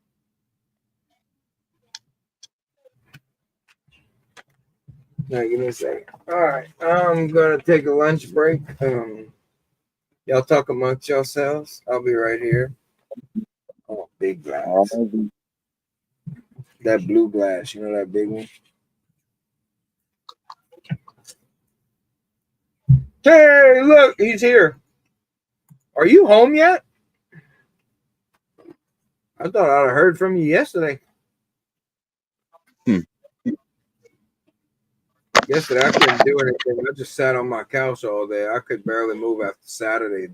Speaker 1: Now, give me a second. All right, I'm gonna take a lunch break. Y'all talk amongst yourselves. I'll be right here. Oh, big glass. That blue glass, you know that big one. Hey, look, he's here. Are you home yet? I thought I'd have heard from you yesterday. Yesterday I couldn't do anything. I just sat on my couch all day. I could barely move after Saturday.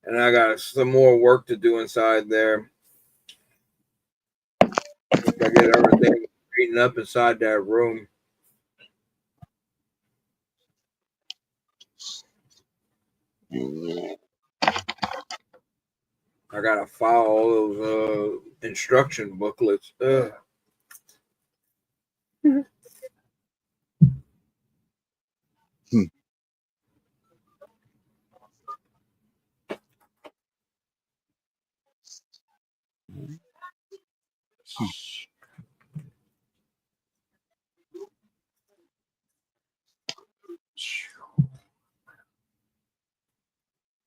Speaker 1: And I got some more work to do inside there. I get everything straightened up inside that room. I gotta file all those instruction booklets.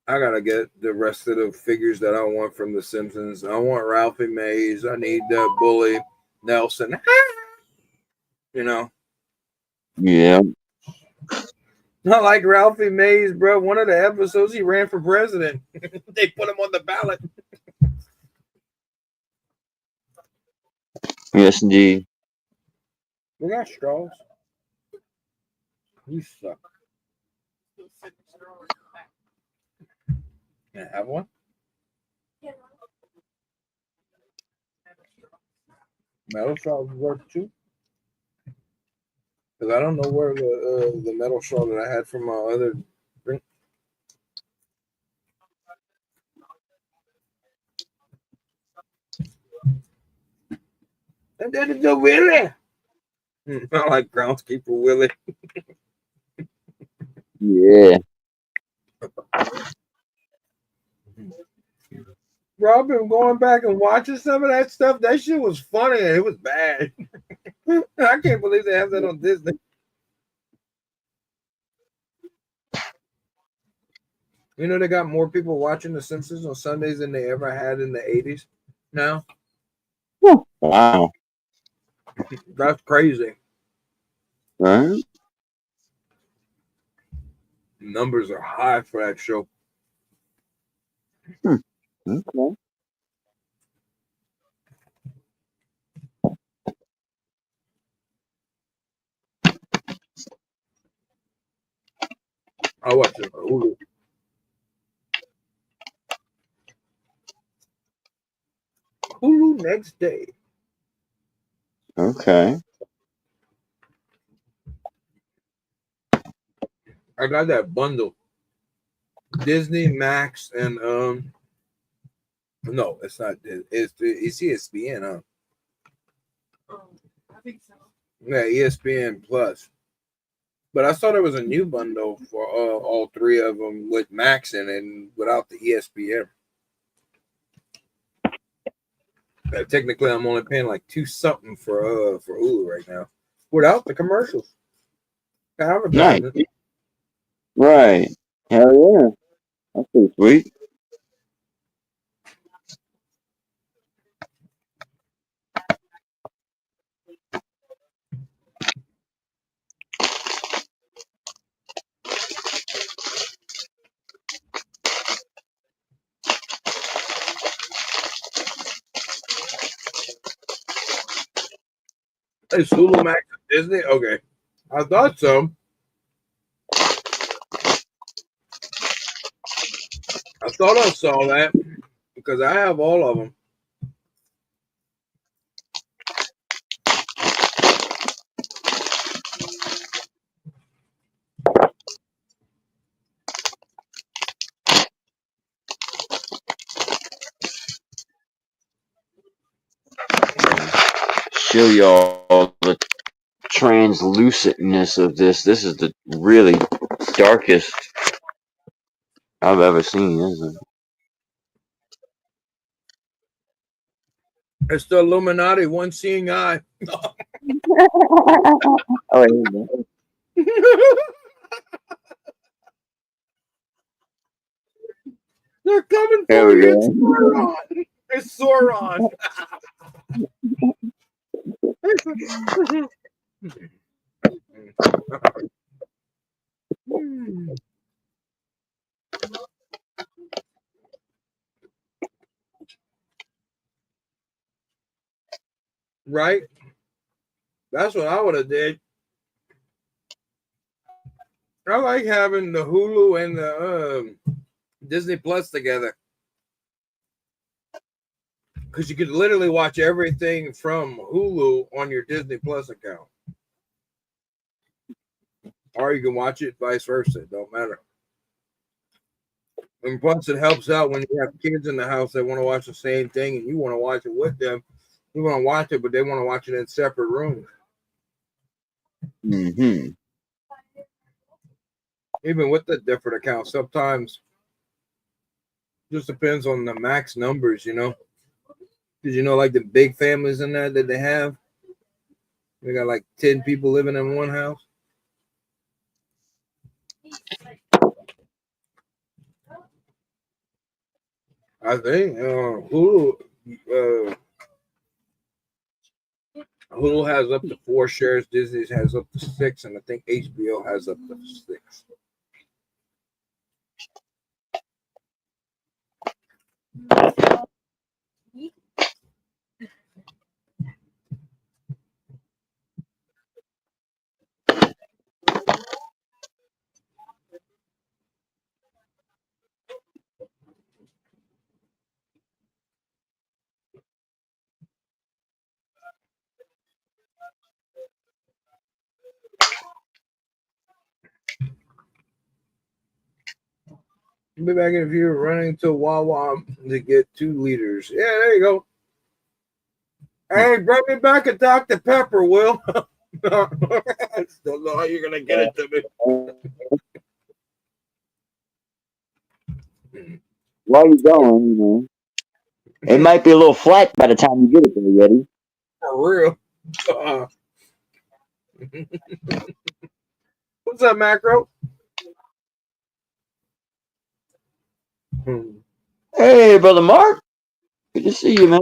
Speaker 1: I gotta get the rest of the figures that I want from The Simpsons. I want Ralphie Mays. I need Bully Nelson. You know.
Speaker 2: Yeah.
Speaker 1: Not like Ralphie Mays, bro. One of the episodes he ran for president. They put him on the ballot.
Speaker 2: Yes, indeed.
Speaker 1: We got straws. You suck. Can I have one? Metal straws work too. Because I don't know where the metal straw that I had from my other drink. And then it's a Willie. I like groundskeeper Willie.
Speaker 2: Yeah.
Speaker 1: Bro, I've been going back and watching some of that stuff. That shit was funny and it was bad. I can't believe they have that on Disney. You know, they got more people watching The Simpsons on Sundays than they ever had in the 80s now.
Speaker 2: Wow.
Speaker 1: That's crazy.
Speaker 2: Right?
Speaker 1: Numbers are high for that show.
Speaker 2: Okay.
Speaker 1: I watch it on Hulu. Hulu next day.
Speaker 2: Okay.
Speaker 1: I got that bundle. Disney, Max, and No, it's not. It's ESPN, huh?
Speaker 3: I think so.
Speaker 1: Yeah, ESPN Plus. But I saw there was a new bundle for all three of them with Max in it and without the ESPN. Technically, I'm only paying like $2 something for Hulu right now without the commercials.
Speaker 2: Nice.
Speaker 1: Advertising.
Speaker 2: Right. Hell yeah. That's pretty sweet.
Speaker 1: Is Hulu Max Disney? Okay, I thought so. I thought I saw that because I have all of them.
Speaker 2: Show y'all the translucentness of this. This is the really darkest I've ever seen, isn't it?
Speaker 1: It's the Illuminati, one seeing eye.
Speaker 2: Oh, wait,
Speaker 1: They're coming
Speaker 2: there
Speaker 1: for
Speaker 2: we
Speaker 1: you. It's
Speaker 2: go.
Speaker 1: Sauron. It's Sauron. Right? That's what I would have did. I like having the Hulu and the Disney Plus together because you could literally watch everything from Hulu on your Disney Plus account, or you can watch it vice versa. It don't matter. And plus, it helps out when you have kids in the house that want to watch the same thing and you want to watch it with them. You want to watch it, but they want to watch it in separate rooms.
Speaker 2: Mm-hmm.
Speaker 1: Even with the different accounts, sometimes just depends on the max numbers, Because like the big families in that they have, they got like 10 people living in one house. I think Hulu has up to 4 shares, Disney has up to 6, and I think HBO has up to 6. Be back if you're running to Wawa to get 2 liters. Yeah, there you go. Hey, bring me back a Dr. Pepper, Will. I still know how you're gonna get it to me.
Speaker 2: Where you going, It might be a little flat by the time you get it there, Yeti.
Speaker 1: For real. What's up, Macro?
Speaker 2: Hey, brother Mark. Good to see you, man.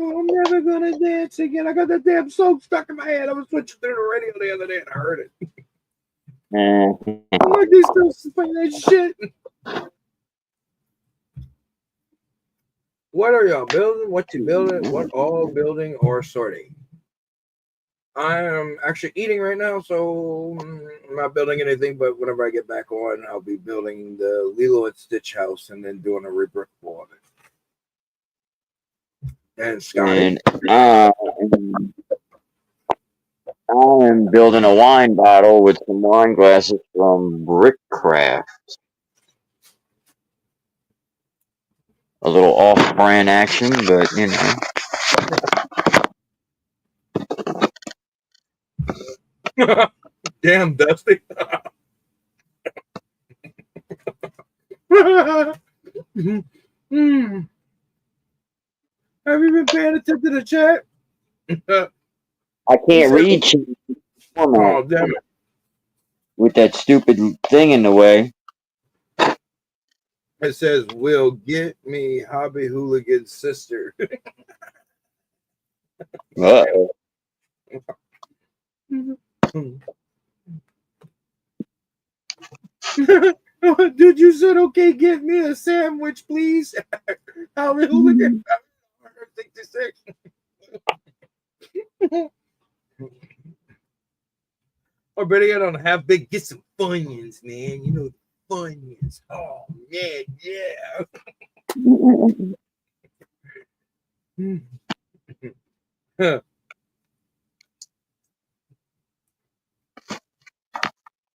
Speaker 1: I'm never gonna dance again. I got that damn song stuck in my head. I was switching through the radio the other day and I heard it. I'm like, they still playing that shit. What are y'all building? What you building? What all building or sorting? I am actually eating right now, so I'm not building anything. But whenever I get back on, I'll be building the Lilo and Stitch house and then doing a rebrickable of it. And Scotty,
Speaker 2: And I'm building a wine bottle with some wine glasses from Brickcraft. A little off-brand action, but you know.
Speaker 1: damn Dusty. Hmm. Have you been paying attention to the chat?
Speaker 2: I can't read format
Speaker 1: Oh, damn it.
Speaker 2: with that stupid thing in the way.
Speaker 1: It says, "Will get me Hobby Hooligan's sister."
Speaker 2: Uh-oh.
Speaker 1: Dude, you said, okay, get me a sandwich, please. Hobby Hooligan. 66. Or better yet, on half big, get some Funyuns, man. You know, Funyuns. Oh, man, yeah.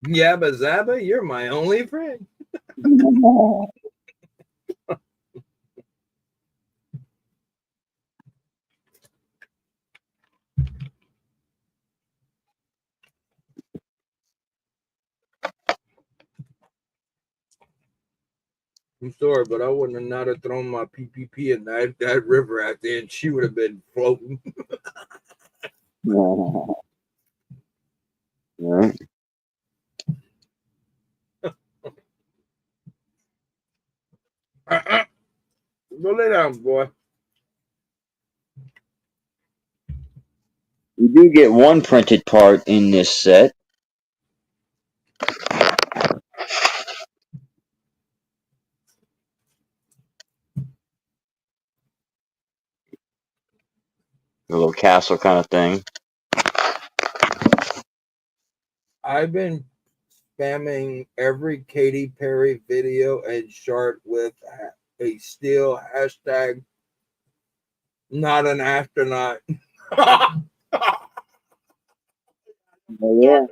Speaker 1: Yabba Zabba, you're my only friend. I'm sorry, but I wouldn't have not have thrown my PPP in that river out there, and she would have been floating.
Speaker 2: Right.
Speaker 1: Go lay down, boy.
Speaker 2: You do get one printed part in this set. A little castle kind of thing.
Speaker 1: I've been spamming every Katy Perry video and chart with a still hashtag not an astronaut.
Speaker 2: Oh,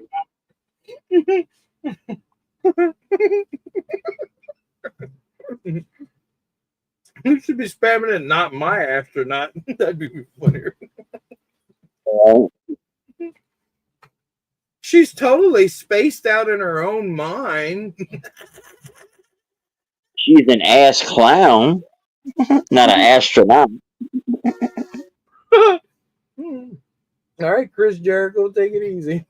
Speaker 1: You should be spamming it, not my astronaut. That'd be funnier.
Speaker 2: yeah.
Speaker 1: She's totally spaced out in her own mind.
Speaker 2: She's an ass clown, not an astronaut.
Speaker 1: All right, Chris Jericho, take it easy.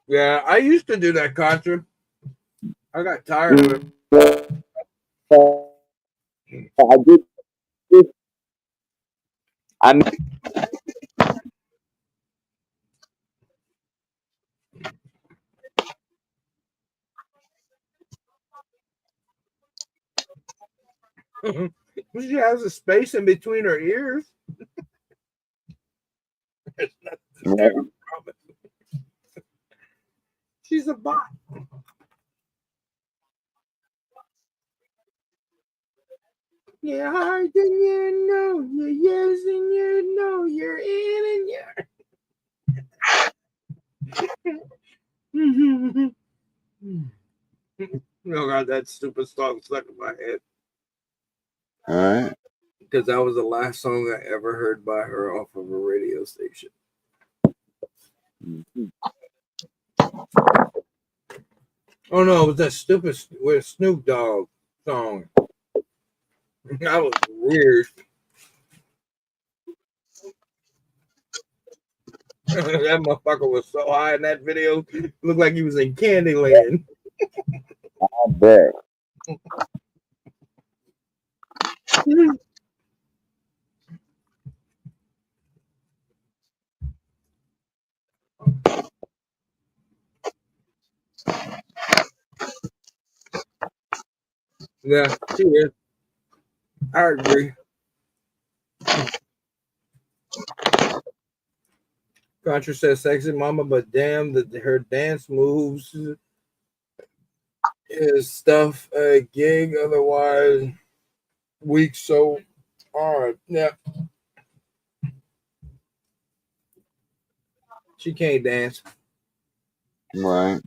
Speaker 1: Yeah, I used to do that concert. I got tired of it.
Speaker 2: I did. I'm.
Speaker 1: She has a space in between her ears. She's a bot. You're hard and you know, you're yes and you know, you're in and you're. Oh God, that stupid song stuck in my head.
Speaker 2: All right.
Speaker 1: Because that was the last song I ever heard by her off of a radio station. Oh no, it was that stupid with Snoop Dogg song. That was weird. That motherfucker was so high in that video. Looked like he was in Candyland.
Speaker 2: I bet.
Speaker 1: Yeah, she is. I agree. Contra says sexy mama, but damn, her dance moves is stuff a gig. Otherwise, weak. So, all right, yeah, she can't dance.
Speaker 2: Right.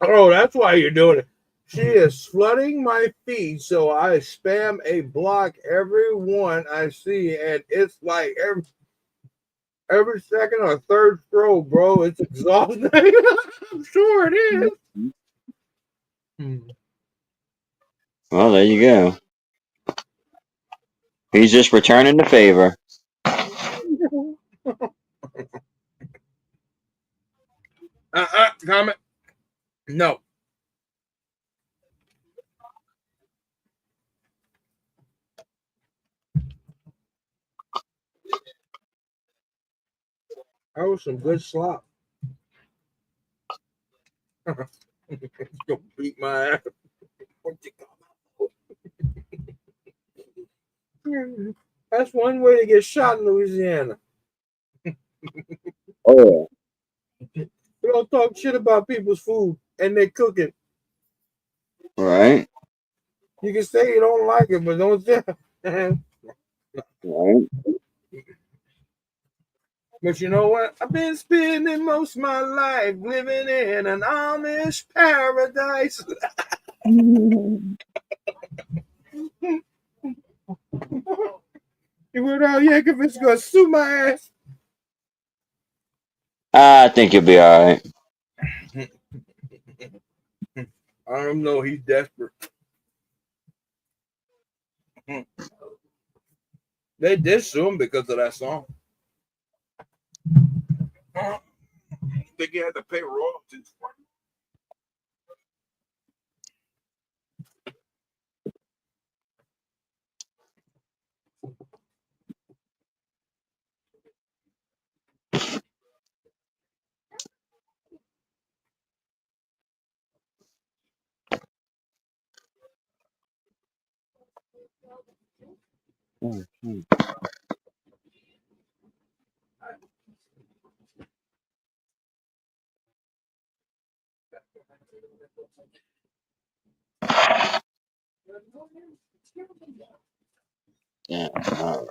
Speaker 1: Oh, that's why you're doing it. She is flooding my feed, so I spam a block every one I see, and it's like every second or third scroll, bro. It's exhausting. I'm sure it is.
Speaker 2: Well, there you go. He's just returning the favor.
Speaker 1: Comment. No. That was some good slop. Gonna beat my ass. That's one way to get shot in Louisiana.
Speaker 2: Oh,
Speaker 1: You don't talk shit about people's food and they cook it.
Speaker 2: right.
Speaker 1: You can say you don't like it, but don't say.
Speaker 2: Right.
Speaker 1: But you know what? I've been spending most of my life living in an Amish paradise. You would Al Yankovic's gonna sue my ass.
Speaker 2: I think you'll be all right.
Speaker 1: I don't know. He's desperate. They did sue him because of that song. I think he had to pay royalties.
Speaker 2: Mhm. Yeah. All right.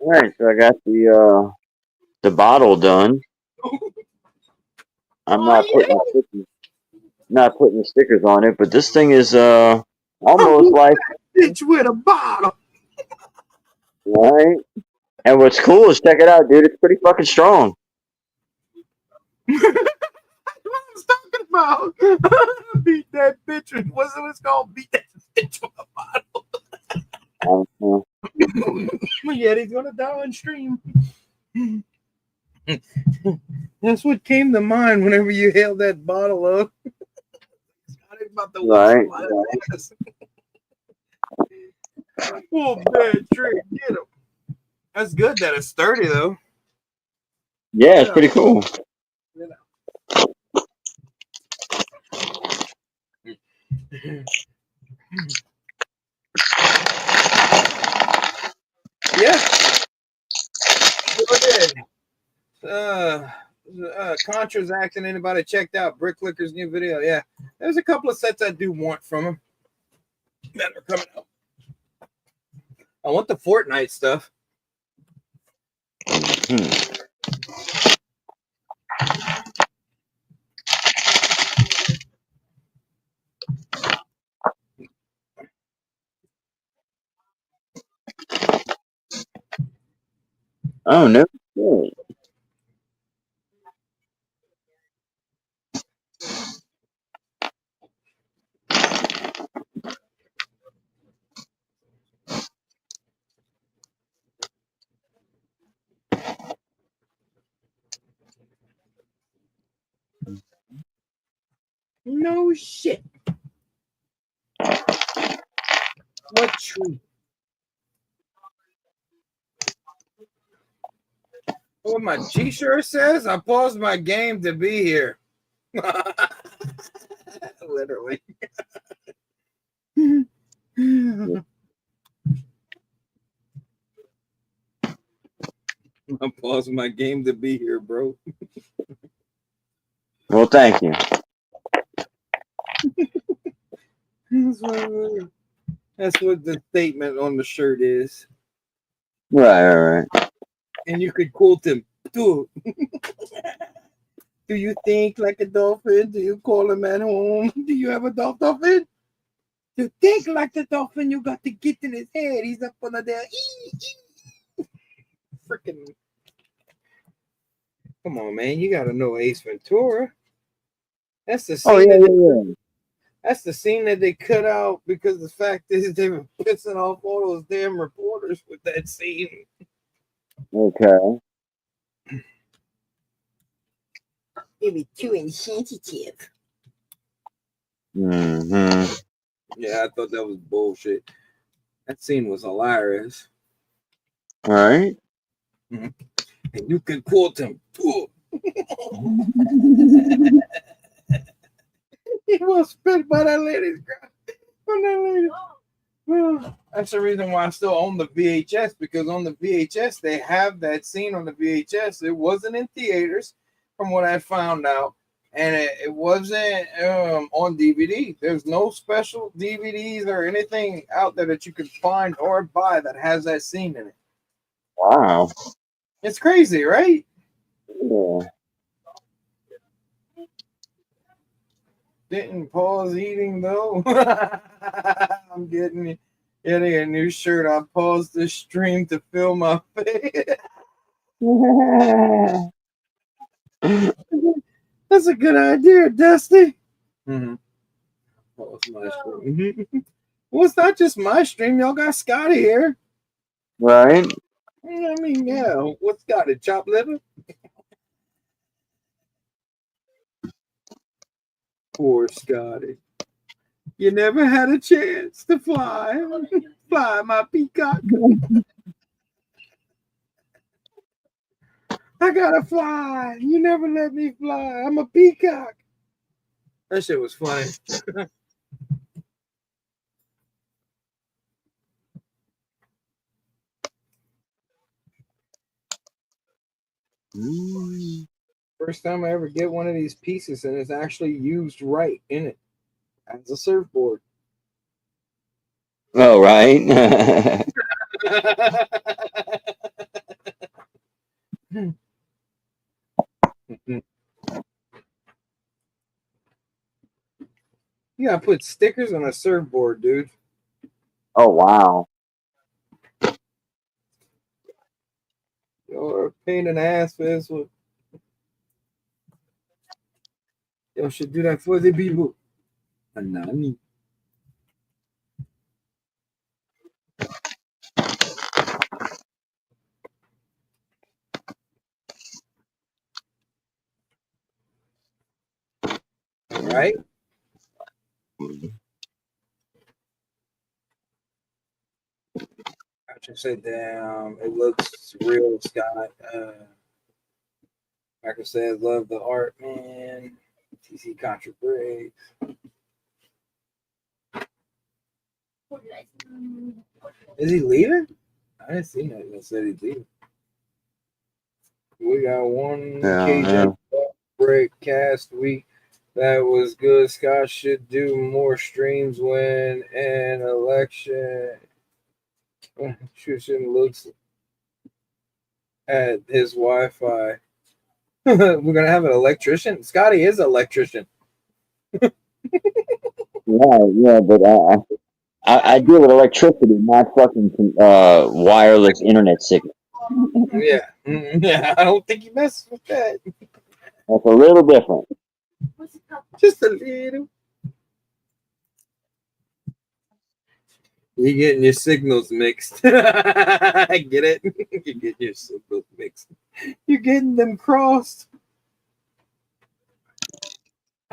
Speaker 2: All right. So I got the bottle done. I'm
Speaker 1: Oh
Speaker 2: not putting the stickers on it, but this thing is
Speaker 1: yeah,
Speaker 2: almost like
Speaker 1: bitch with a bottle.
Speaker 2: right. And what's cool is check it out, dude. It's pretty fucking strong.
Speaker 1: What I was talking about. Beat that bitch with what's it was called? Beat that bitch with a bottle.
Speaker 2: Uh,
Speaker 1: Yeah, he's gonna die on stream. That's what came to mind whenever you held that bottle up. I was about to whip
Speaker 2: right.
Speaker 1: somebody's ass. Oh, bad trick. Get him. That's good that it's sturdy though.
Speaker 2: Yeah, it's
Speaker 1: Yeah.
Speaker 2: pretty cool.
Speaker 1: Yeah, sure did. Contra's acting. Anybody checked out Brick Clicker's new video? Yeah, there's a couple of sets I do want from him that are coming up. I want the Fortnite stuff.
Speaker 2: Hmm. Oh no. Yeah.
Speaker 1: Oh shit! What tree? What my T-shirt says? I paused my game to be here. Literally. I paused my game to be here, bro.
Speaker 2: Well, thank you.
Speaker 1: That's what the statement on the shirt is.
Speaker 2: Right.
Speaker 1: And you could quote him too. Do you think like a dolphin? Do you call him at home? Do you have a dolphin? To think like the dolphin, you got to get in his head. He's up under there. Freaking. Come on, man. You got to know Ace Ventura. That's the scene.
Speaker 2: Oh, yeah.
Speaker 1: That's the scene that they cut out because the fact is they were pissing off all those damn reporters with that scene.
Speaker 2: Okay.
Speaker 1: It was too insensitive.
Speaker 2: Mm-hmm.
Speaker 1: Yeah, I thought that was bullshit. That scene was hilarious.
Speaker 2: All right.
Speaker 1: Mm-hmm. And you can quote him. He was spit by that lady's girl. Well, that's the reason why I still own the VHS, because on the VHS they have that scene on the VHS. It wasn't in theaters, from what I found out, and it wasn't on DVD. There's no special DVDs or anything out there that you can find or buy that has that scene in it.
Speaker 2: Wow.
Speaker 1: It's crazy, right?
Speaker 2: Yeah.
Speaker 1: Didn't pause eating though. I'm getting a new shirt. I paused the stream to fill my face. That's a good idea, Dusty. Mm-hmm. Pause my stream. Well, it's not just my stream. Y'all got Scotty here.
Speaker 2: Right.
Speaker 1: I mean, yeah. What's Scotty? Chopped liver? Poor Scotty. You never had a chance to fly. Fly, my peacock. I gotta fly. You never let me fly. I'm a peacock. That shit was funny. First time I ever get one of these pieces and it's actually used right in it as a surfboard.
Speaker 2: Oh, right.
Speaker 1: You gotta put stickers on a surfboard, dude.
Speaker 2: Oh, wow.
Speaker 1: You're a pain in the ass for this one. You should do that for the people. Anani. Right? I just said, damn, it looks real, Scott. Like I said, love the art, man. TC Contra Briggs. Is he leaving? I didn't see nothing that said he's leaving. We got one Cajuns One Brick cast week. That was good. Scott should do more streams when an election. Shouldn't looks at his Wi-Fi. We're gonna have an electrician. Scotty is an electrician.
Speaker 2: Yeah, but I deal with electricity, not fucking wireless internet signal.
Speaker 1: Yeah, yeah. I don't think he messes with that.
Speaker 2: That's a little different.
Speaker 1: Just a little. You're getting your signals mixed. Get it? You're getting your signals mixed. You're getting them crossed.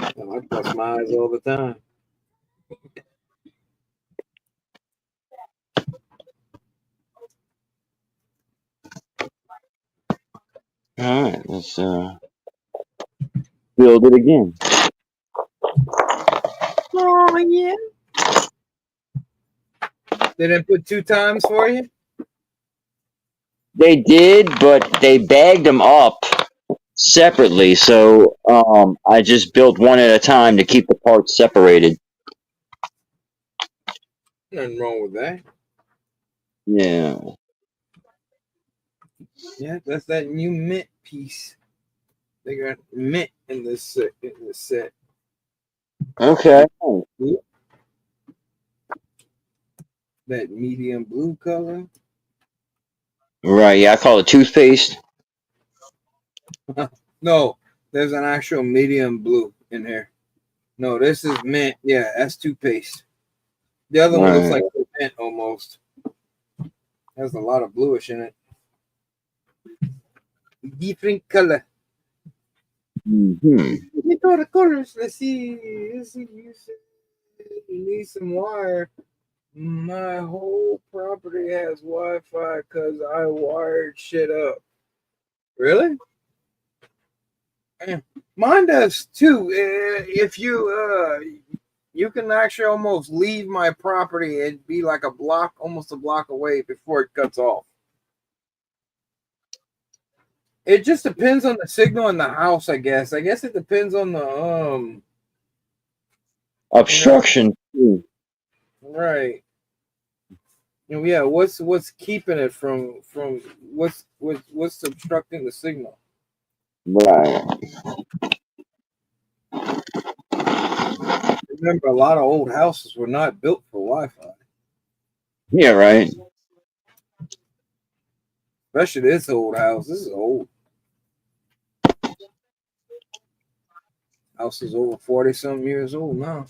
Speaker 1: Oh, I bust my eyes all the time.
Speaker 2: All right, let's build it again.
Speaker 1: Oh yeah. They didn't put 2 times for you?
Speaker 2: They did, but they bagged them up separately, so I just built one at a time to keep the parts separated.
Speaker 1: Nothing wrong with that.
Speaker 2: Yeah.
Speaker 1: Yeah, that's that new mint piece. They got mint in this set.
Speaker 2: Okay.
Speaker 1: That medium blue color.
Speaker 2: Right. Yeah, I call it toothpaste.
Speaker 1: No, there's an actual medium blue in here. No, this is mint. Yeah, that's toothpaste. The other one looks
Speaker 2: Right.
Speaker 1: like mint almost. Has a lot of bluish in it. Different color.
Speaker 2: Mm-hmm.
Speaker 1: You throw the colors. Let's see. You need some wire. My whole property has Wi-Fi because I wired shit up. Really? Mine does too. If you can actually almost leave my property and be like a block, almost a block away before it cuts off. It just depends on the signal in the house, I guess. I guess it depends on the
Speaker 2: Obstruction. Too.
Speaker 1: right. Yeah, what's keeping it from what's obstructing the signal?
Speaker 2: Right.
Speaker 1: Remember, a lot of old houses were not built for Wi-Fi,
Speaker 2: Yeah. Right.
Speaker 1: especially this old house. This is old. House is over 40-something years old now.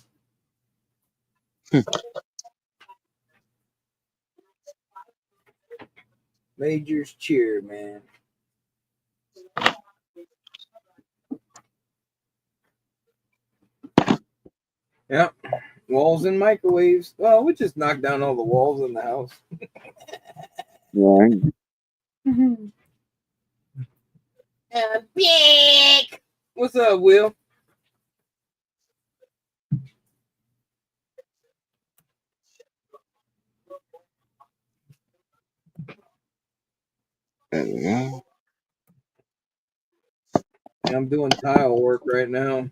Speaker 1: Major's cheer, man. Yep. Walls and microwaves. Well, we just knocked down all the walls in the house.
Speaker 2: Right.
Speaker 1: Big. What's up, Will?
Speaker 2: There we go.
Speaker 1: I'm doing tile work right now.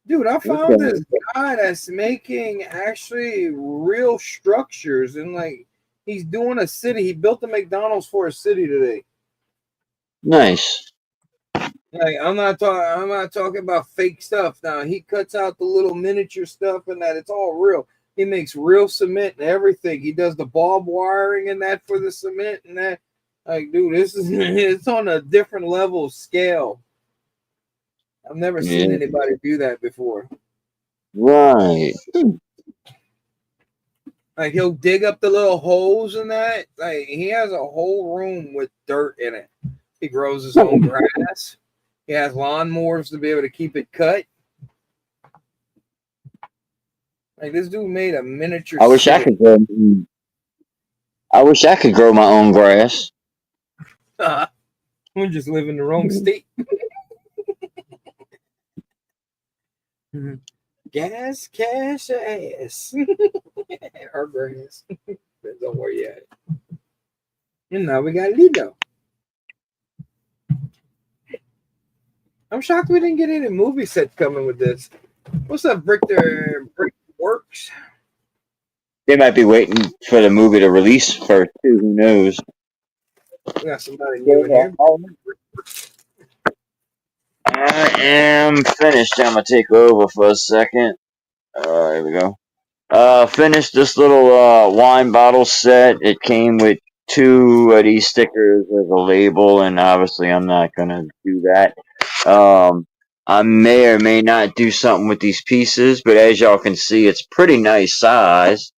Speaker 1: Dude, I found
Speaker 2: Okay.
Speaker 1: this guy that's making actually real structures and like he's doing a city. He built a McDonald's for a city today.
Speaker 2: Nice.
Speaker 1: Like I'm not talking about fake stuff now. He cuts out the little miniature stuff and that it's all real. He makes real cement and everything. He does the bulb wiring and that for the cement and that. Like, dude, this is it's on a different level of scale. I've never seen
Speaker 2: Yeah.
Speaker 1: anybody do that before.
Speaker 2: Right.
Speaker 1: Like he'll dig up the little holes in that. Like he has a whole room with dirt in it. He grows his own grass. He has lawnmowers to be able to keep it cut. Like this dude made a miniature
Speaker 2: I wish I
Speaker 1: city.
Speaker 2: could grow. I wish I could grow my own grass.
Speaker 1: We just live in the wrong state. Gas, cash, ass. Or grass. Depends on where you at. And now we got Lido. I'm shocked we didn't get any movie set coming with this. What's up, Bricker? Brick Works?
Speaker 2: They might be waiting for the movie to release first, too. Who knows?
Speaker 1: We got somebody new in here.
Speaker 2: I am finished. I'm gonna take over for a second. Here we go. Finished this little wine bottle set. It came with 2 of these stickers as a label, and obviously I'm not gonna do that. I may or may not do something with these pieces, but as y'all can see, it's pretty nice size.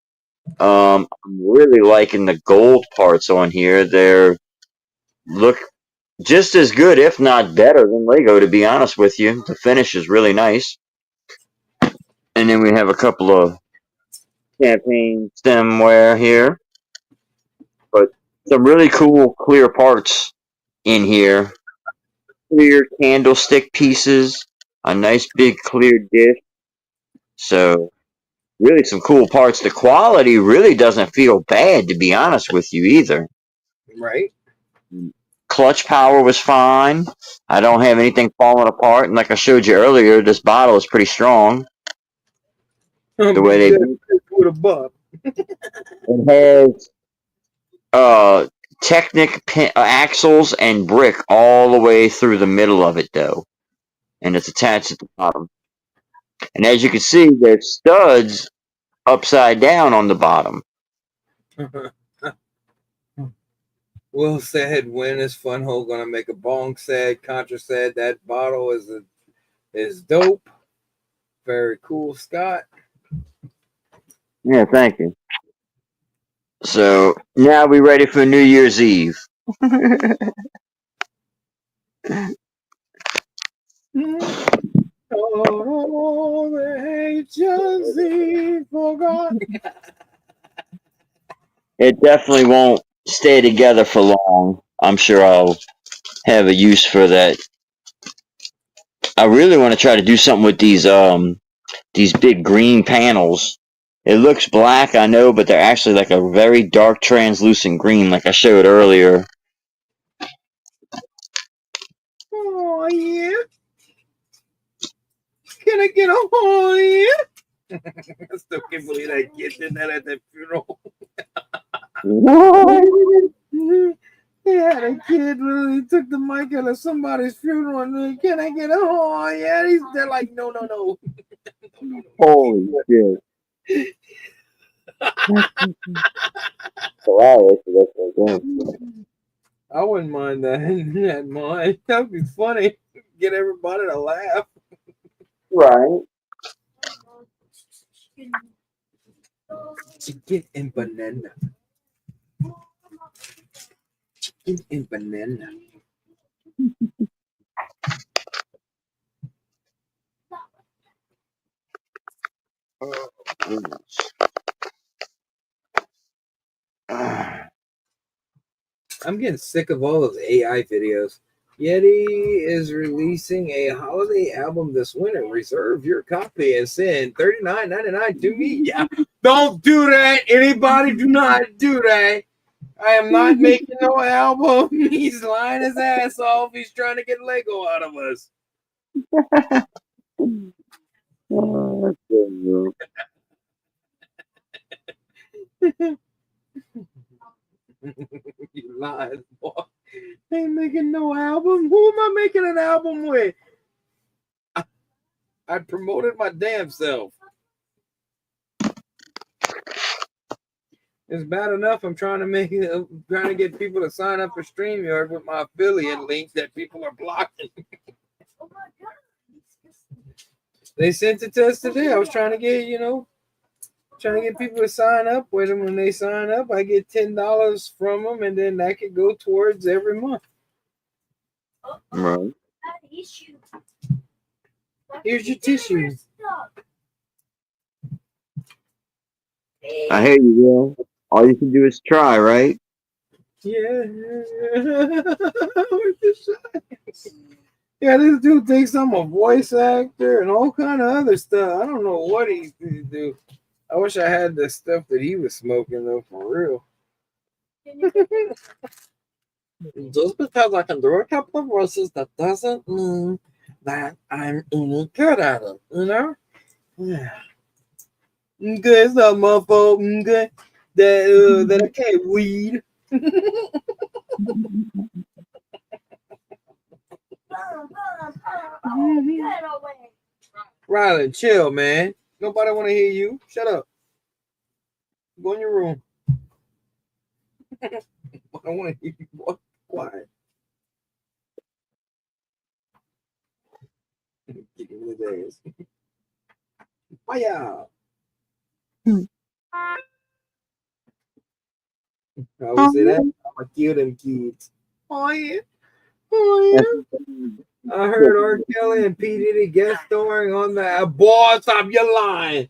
Speaker 2: I'm really liking the gold parts on here. They're look just as good, if not better, than Lego. To be honest with you, the finish is really nice. And then we have a couple of champagne stemware here, but some really cool clear parts in here. Clear candlestick pieces, a nice big clear dish. So really some cool parts. The quality really doesn't feel bad, to be honest with you, either.
Speaker 1: Right.
Speaker 2: Clutch power was fine. I don't have anything falling apart, and like I showed you earlier, this bottle is pretty strong. The way they do
Speaker 1: With a buff.
Speaker 2: it has Technic axles and brick all the way through the middle of it, though, and it's attached at the bottom. And as you can see, there's studs upside down on the bottom.
Speaker 1: Will said, when is Funhole gonna make a bong? Said Contra said that bottle is dope. Very cool, Scott.
Speaker 2: Yeah, thank you. So now we ready for New Year's Eve.
Speaker 1: Oh, they just forgot.
Speaker 2: It definitely won't stay together for long. I'm sure I'll have a use for that. I really want to try to do something with these big green panels. It looks black, I know, but they're actually like a very dark translucent green, like I showed earlier.
Speaker 1: Oh yeah. Can I get a oh yeah? I still can't believe that kid did that at that funeral.
Speaker 2: What?
Speaker 1: They had a kid literally took the mic at somebody's funeral and then, can I get a oh yeah? They're like, no.
Speaker 2: Holy shit. Hilarious.
Speaker 1: I wouldn't mind that. That mind. That'd be funny. Get everybody to laugh.
Speaker 2: Right.
Speaker 1: Chicken and banana. Chicken and banana.
Speaker 2: Oh, goodness.
Speaker 1: I'm getting sick of all those AI videos. Yeti is releasing a holiday album this winter. Reserve your copy and send $39.99 to me. Yeah, don't do that. Anybody, do not do that. I am not making no album. He's lying his ass off. He's trying to get Lego out of us.
Speaker 2: Oh, goodness.
Speaker 1: You lying, boy. Ain't making no album. Who am I making an album with? I promoted my damn self. It's bad enough I'm trying to get people to sign up for StreamYard with my affiliate link that people are blocking. They sent it to us today. I was trying to get, people to sign up with them. When they sign up, I get $10 from them, and then that could go towards every month.
Speaker 2: Right.
Speaker 1: Here's your tissue.
Speaker 2: I hear you, Will. All you can do is try, right?
Speaker 1: Yeah. Yeah, this dude thinks I'm a voice actor and all kind of other stuff. I don't know what he do. I wish I had the stuff that he was smoking though, for real. Just because I can do a couple of voices, that doesn't mean that I'm any good at it, you know? Yeah. Okay, it's not my fault. Okay, that I can't weed. Riley, chill, man. Nobody want to hear you. Shut up. Go in your room. I don't want to hear you. Boy. Quiet. Get him in his ass. Fire. I would say that. I'm gonna kill them kids. Oh yeah. Oh yeah. I heard R. Kelly and P. Diddy guest starring on that. Boy, stop your lying.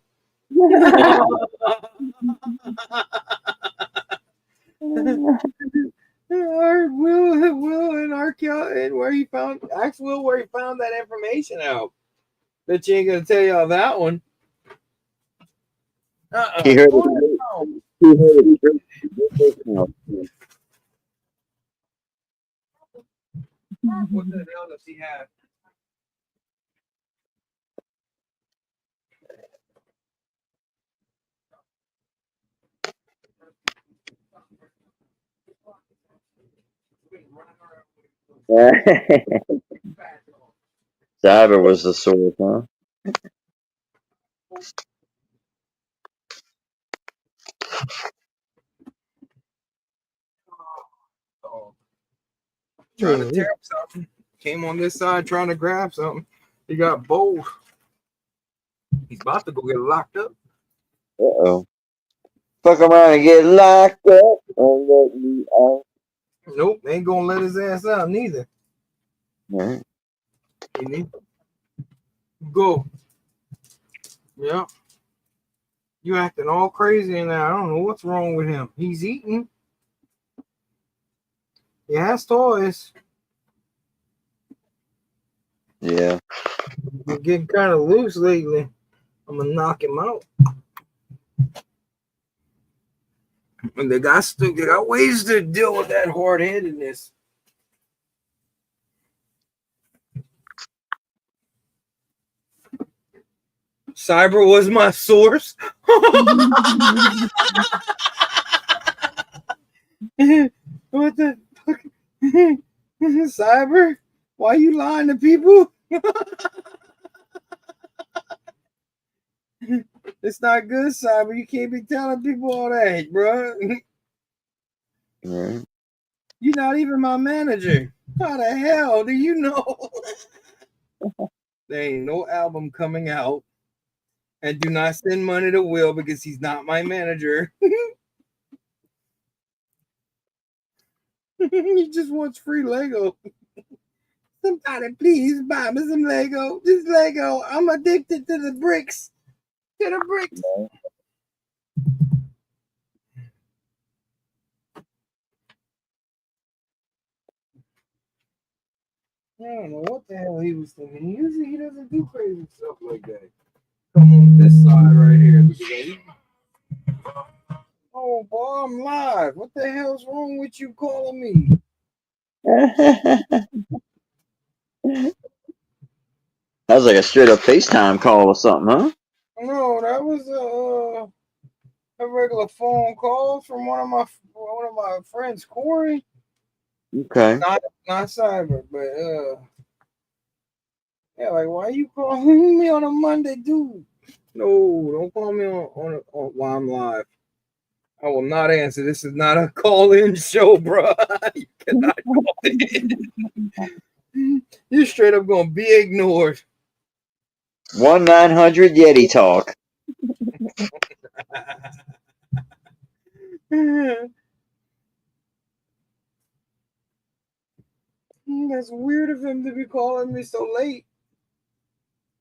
Speaker 1: I heard Will and R. Kelly and where he found ask Will where he found that information out. Bet you ain't gonna tell y'all that one.
Speaker 2: He heard
Speaker 1: Go ahead.
Speaker 2: it. He heard it.
Speaker 1: What the hell does he have?
Speaker 2: Cyber was the source, huh?
Speaker 1: Oh, trying to tear up something. Came on this side trying to grab something. He got bold. He's about to go get locked up.
Speaker 2: Uh-oh. Fuck around and get locked up and let me out.
Speaker 1: Nope, ain't gonna let his ass out neither.
Speaker 2: Right.
Speaker 1: He need to go. Yeah. You acting all crazy in there. I don't know what's wrong with him. He's eating. He has toys.
Speaker 2: Yeah.
Speaker 1: He's getting kind of loose lately. I'm gonna knock him out. And they got ways to deal with that hard-headedness. Cyber was my source. What the fuck? Cyber? Why you lying to people? It's not good, Cyber. You can't be telling people all that, bro.
Speaker 2: Right.
Speaker 1: You're not even my manager. How the hell do you know? There ain't no album coming out. And do not send money to Will because he's not my manager. He just wants free Lego. Somebody please buy me some Lego. Just Lego. I'm addicted to the bricks. To the bricks. I don't know what the hell he was thinking. Usually he doesn't do crazy stuff like that. Come on this side right here. Oh boy, I'm live. What the hell's wrong with you calling me?
Speaker 2: That was like a straight up FaceTime call or something, huh?
Speaker 1: No, that was a regular phone call from one of my friends, Corey.
Speaker 2: Okay.
Speaker 1: Not Cyber, but yeah, like why you calling me on a Monday, dude? No, don't call me on while I'm live. I will not answer. This is not a call-in show, bro. You cannot call in. You're straight up gonna be ignored.
Speaker 2: 1-900 Yeti Talk.
Speaker 1: That's weird of him to be calling me so late.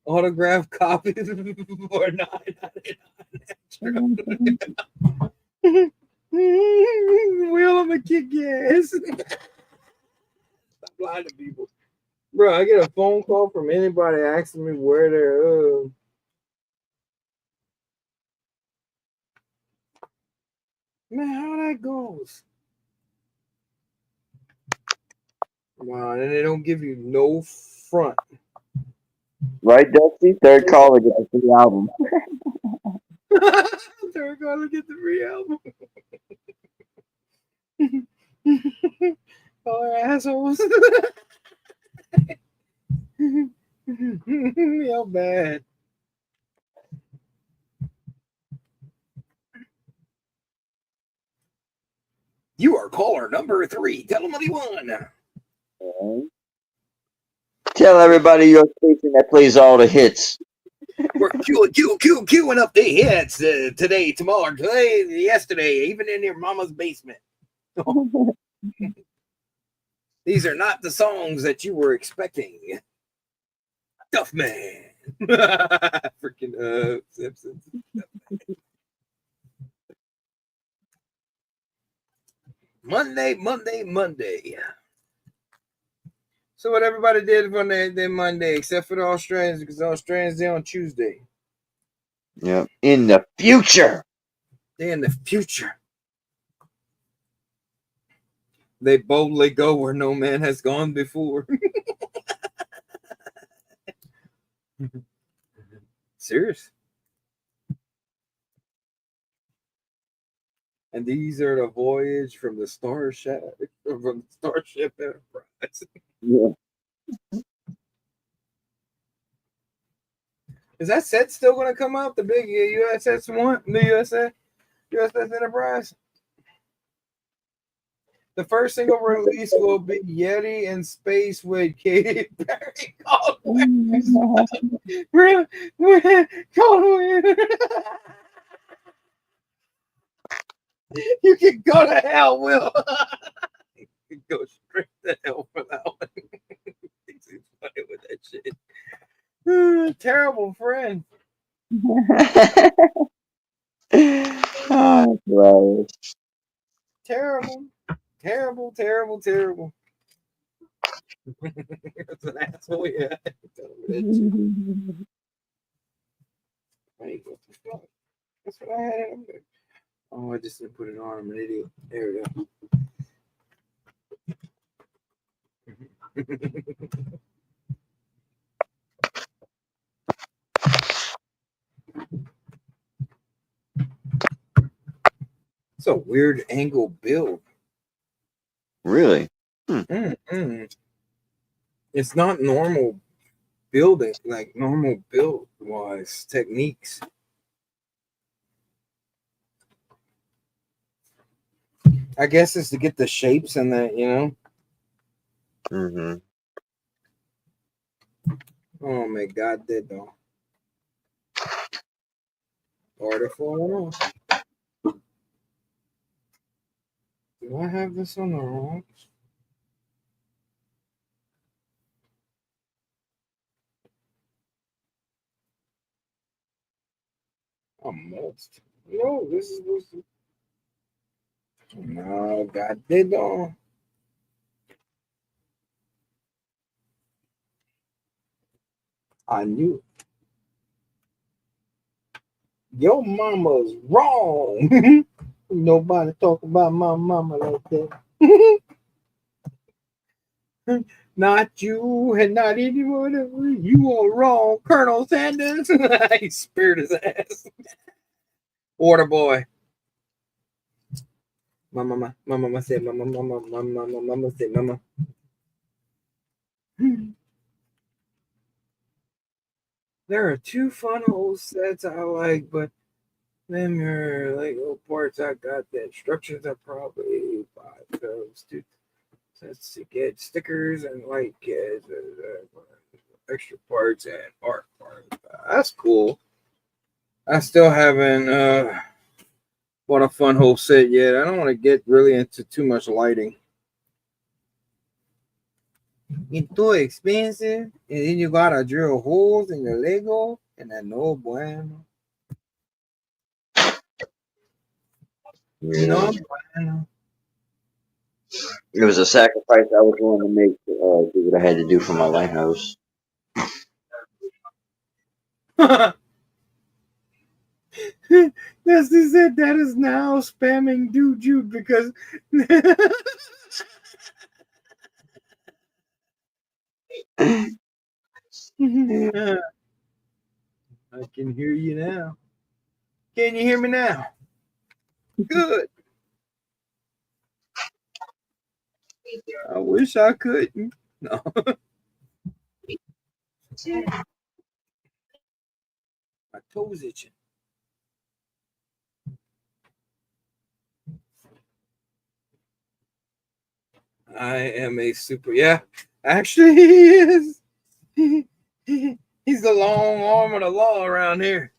Speaker 1: Autograph copies for $9.99. Will, I'm gonna kick your ass. Stop lying to people. Bro, I get a phone call from anybody asking me where they're man, how that goes? Wow, and they don't give you no front.
Speaker 2: Right, Dusty? Third caller gets a free album.
Speaker 1: They're gonna get the free album. Oh, assholes. How bad. You are caller number 3. Tell them what he won.
Speaker 2: Tell everybody your station that plays all the hits.
Speaker 1: We're queuing up the hits today, tomorrow, yesterday, even in your mama's basement. These are not the songs that you were expecting. Duff Man. Freaking Simpsons. Monday. So what everybody did on their Monday, except for the Australians, because the Australians they're on Tuesday.
Speaker 2: Yeah. In the future.
Speaker 1: They're in the future. They boldly go where no man has gone before. Serious. And these are the voyage from the Starship Enterprise.
Speaker 2: Yeah.
Speaker 1: Is that set still going to come out? The big USS one, the USS Enterprise. The first single release will be Yeti in Space with Katy Perry. Really? You can go to hell, Will. You can go straight to hell for that one. He's funny with that shit. Terrible friend.
Speaker 2: Oh, right.
Speaker 1: Terrible. That's an asshole, yeah. That's what I had. Oh, I just didn't put it on. I'm an idiot. There we go. It's a weird angle build.
Speaker 2: Really?
Speaker 1: It's not normal building, like normal build wise techniques. I guess it's to get the shapes and that, you know.
Speaker 2: Mm-hmm.
Speaker 1: Oh my God, did though. Order falling off. Do I have this on the wrong? Almost. No, this is supposed to. No, God did though. I knew. Your mama's wrong. Nobody talk about my mama like that. Not you and not anyone else. You are wrong, Colonel Sanders. He speared his ass. Water boy. Mama said, mama said, mama. There are two fun old sets I like, but them are like little parts I got that structures are probably buy those two sets to get stickers and like extra parts and art parts. That's cool. I still haven't bought a fun whole set yet. I don't want to get really into too much lighting. It's too expensive, and then you gotta drill holes in your Lego, and I no bueno.
Speaker 2: Yeah.
Speaker 1: No bueno.
Speaker 2: It was a sacrifice I was willing to make to do what I had to do for my lighthouse.
Speaker 1: Leslie said that is now spamming Dude Jude because I can hear you now. Can you hear me now? Good. I wish I couldn't. No. My toes itching. I am a super. Yeah, actually, he is. He's the long arm of the law around here.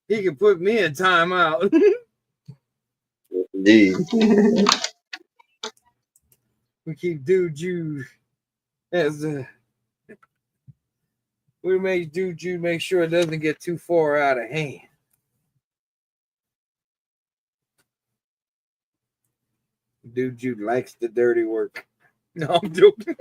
Speaker 1: He can put me in timeout.
Speaker 2: Indeed.
Speaker 1: We keep Dude Jude as the. We make Dude Jude make sure it doesn't get too far out of hand. Dude Jude likes the dirty work. No, I'm joking.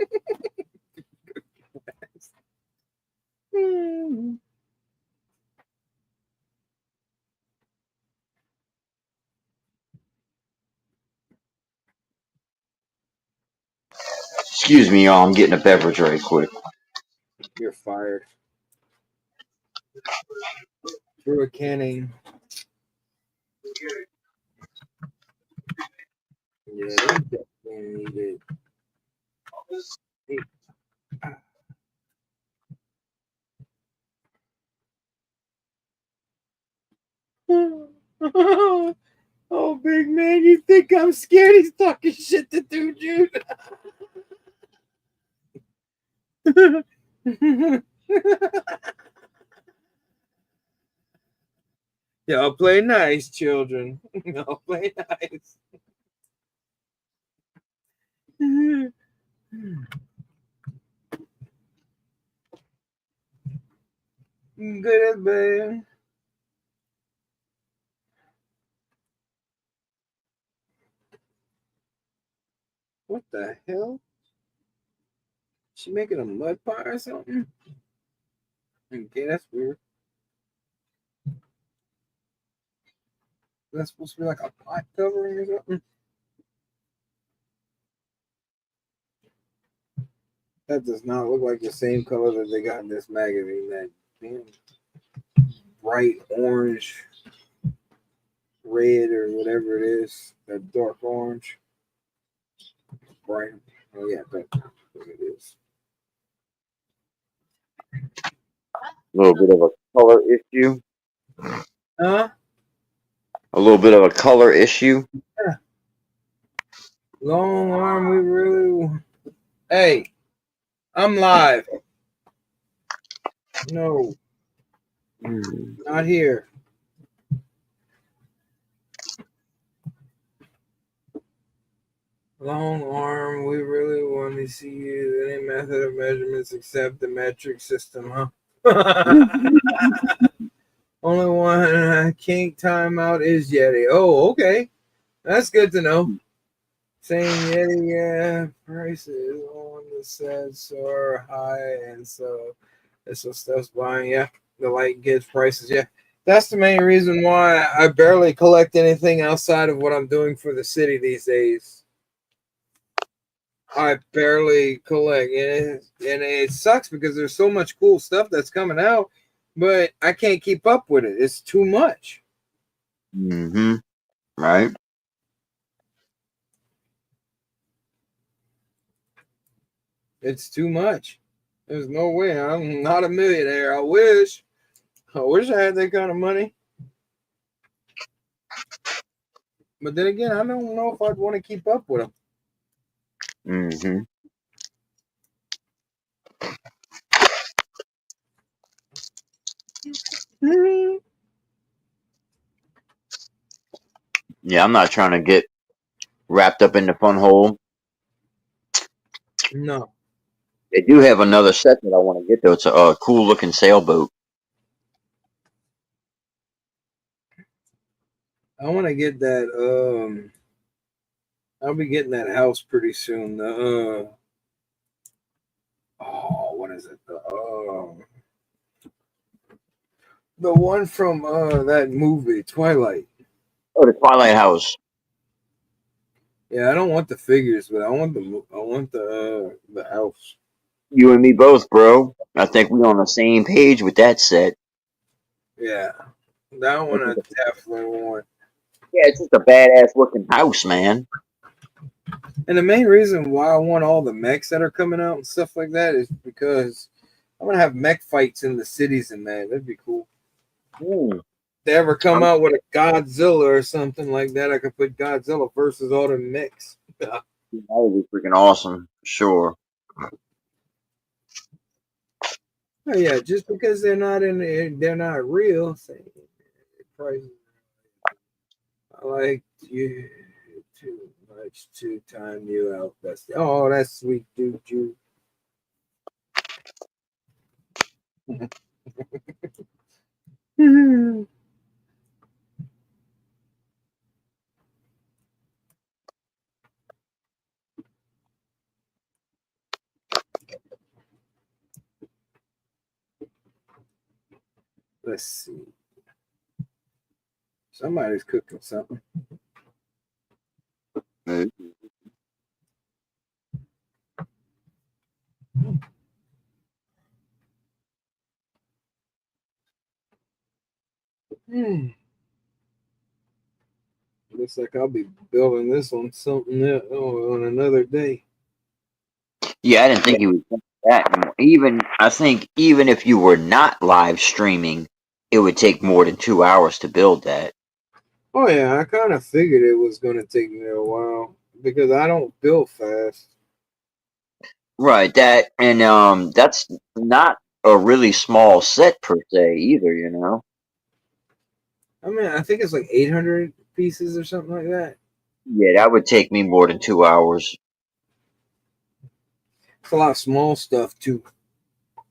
Speaker 2: Excuse me, y'all. I'm getting a beverage right quick.
Speaker 1: You're fired. Through a canning. Yeah, definitely needed. Oh, big man, you think I'm scared? He's talking shit to Dude Jude. Y'all play nice, children. Y'all play nice. Good as bad. What the hell? She making a mud pie or something? Okay, that's weird. That's supposed to be like a pot covering or something. That does not look like the same color that they got in this magazine. That damn bright orange, red, or whatever it is. That dark orange. Bright. Oh yeah, that's what it is.
Speaker 2: A little bit of a color issue.
Speaker 1: Huh?
Speaker 2: A little bit of a color issue.
Speaker 1: Yeah. Long arm, we really. Hey, I'm live. No, not here. Long arm, we really want to see you. Any method of measurements except the metric system, huh? Only one kink timeout is Yeti. Oh, okay. That's good to know. Saying Yeti, yeah, prices on the sets are high, and so stuff's buying. Yeah, the light gets prices. Yeah, that's the main reason why I barely collect anything outside of what I'm doing for the city these days. I barely collect, and it sucks because there's so much cool stuff that's coming out, but I can't keep up with it. It's too much.
Speaker 2: Mm-hmm. Right.
Speaker 1: It's too much. There's no way. I'm not a millionaire. I wish. I wish I had that kind of money. But then again, I don't know if I'd want to keep up with them.
Speaker 2: Mm-hmm. Yeah, I'm not trying to get wrapped up in the fun hole.
Speaker 1: No.
Speaker 2: They do have another set that I want to get though. It's a cool looking sailboat.
Speaker 1: I want to get that. I'll be getting that house pretty soon. What is it? The one from that movie, Twilight.
Speaker 2: Oh, the Twilight House.
Speaker 1: Yeah, I don't want the figures, but I want the house.
Speaker 2: You and me both, bro. I think we're on the same page with that set.
Speaker 1: Yeah, that one I definitely want.
Speaker 2: Yeah, it's just a badass looking house, man.
Speaker 1: And the main reason why I want all the mechs that are coming out and stuff like that is because I'm gonna have mech fights in the cities and that. That'd be cool. They ever come out with a Godzilla or something like that, I could put Godzilla versus all the mechs.
Speaker 2: That would be freaking awesome, sure.
Speaker 1: Oh, yeah, just because they're not real. Prices. I like you too. Touch to time you out. Oh, that's sweet, dude. Let's see. Somebody's cooking something. Looks like I'll be building this on something on another day.
Speaker 2: Yeah, I didn't think you would think that anymore. I think even if you were not live streaming, it would take more than 2 hours to build that.
Speaker 1: Oh yeah, I kind of figured it was going to take me a while because I don't build fast.
Speaker 2: Right, that's not a really small set per se either, you know.
Speaker 1: I mean, I think it's like 800 pieces or something like that.
Speaker 2: Yeah, that would take me more than 2 hours.
Speaker 1: It's a lot of small stuff too.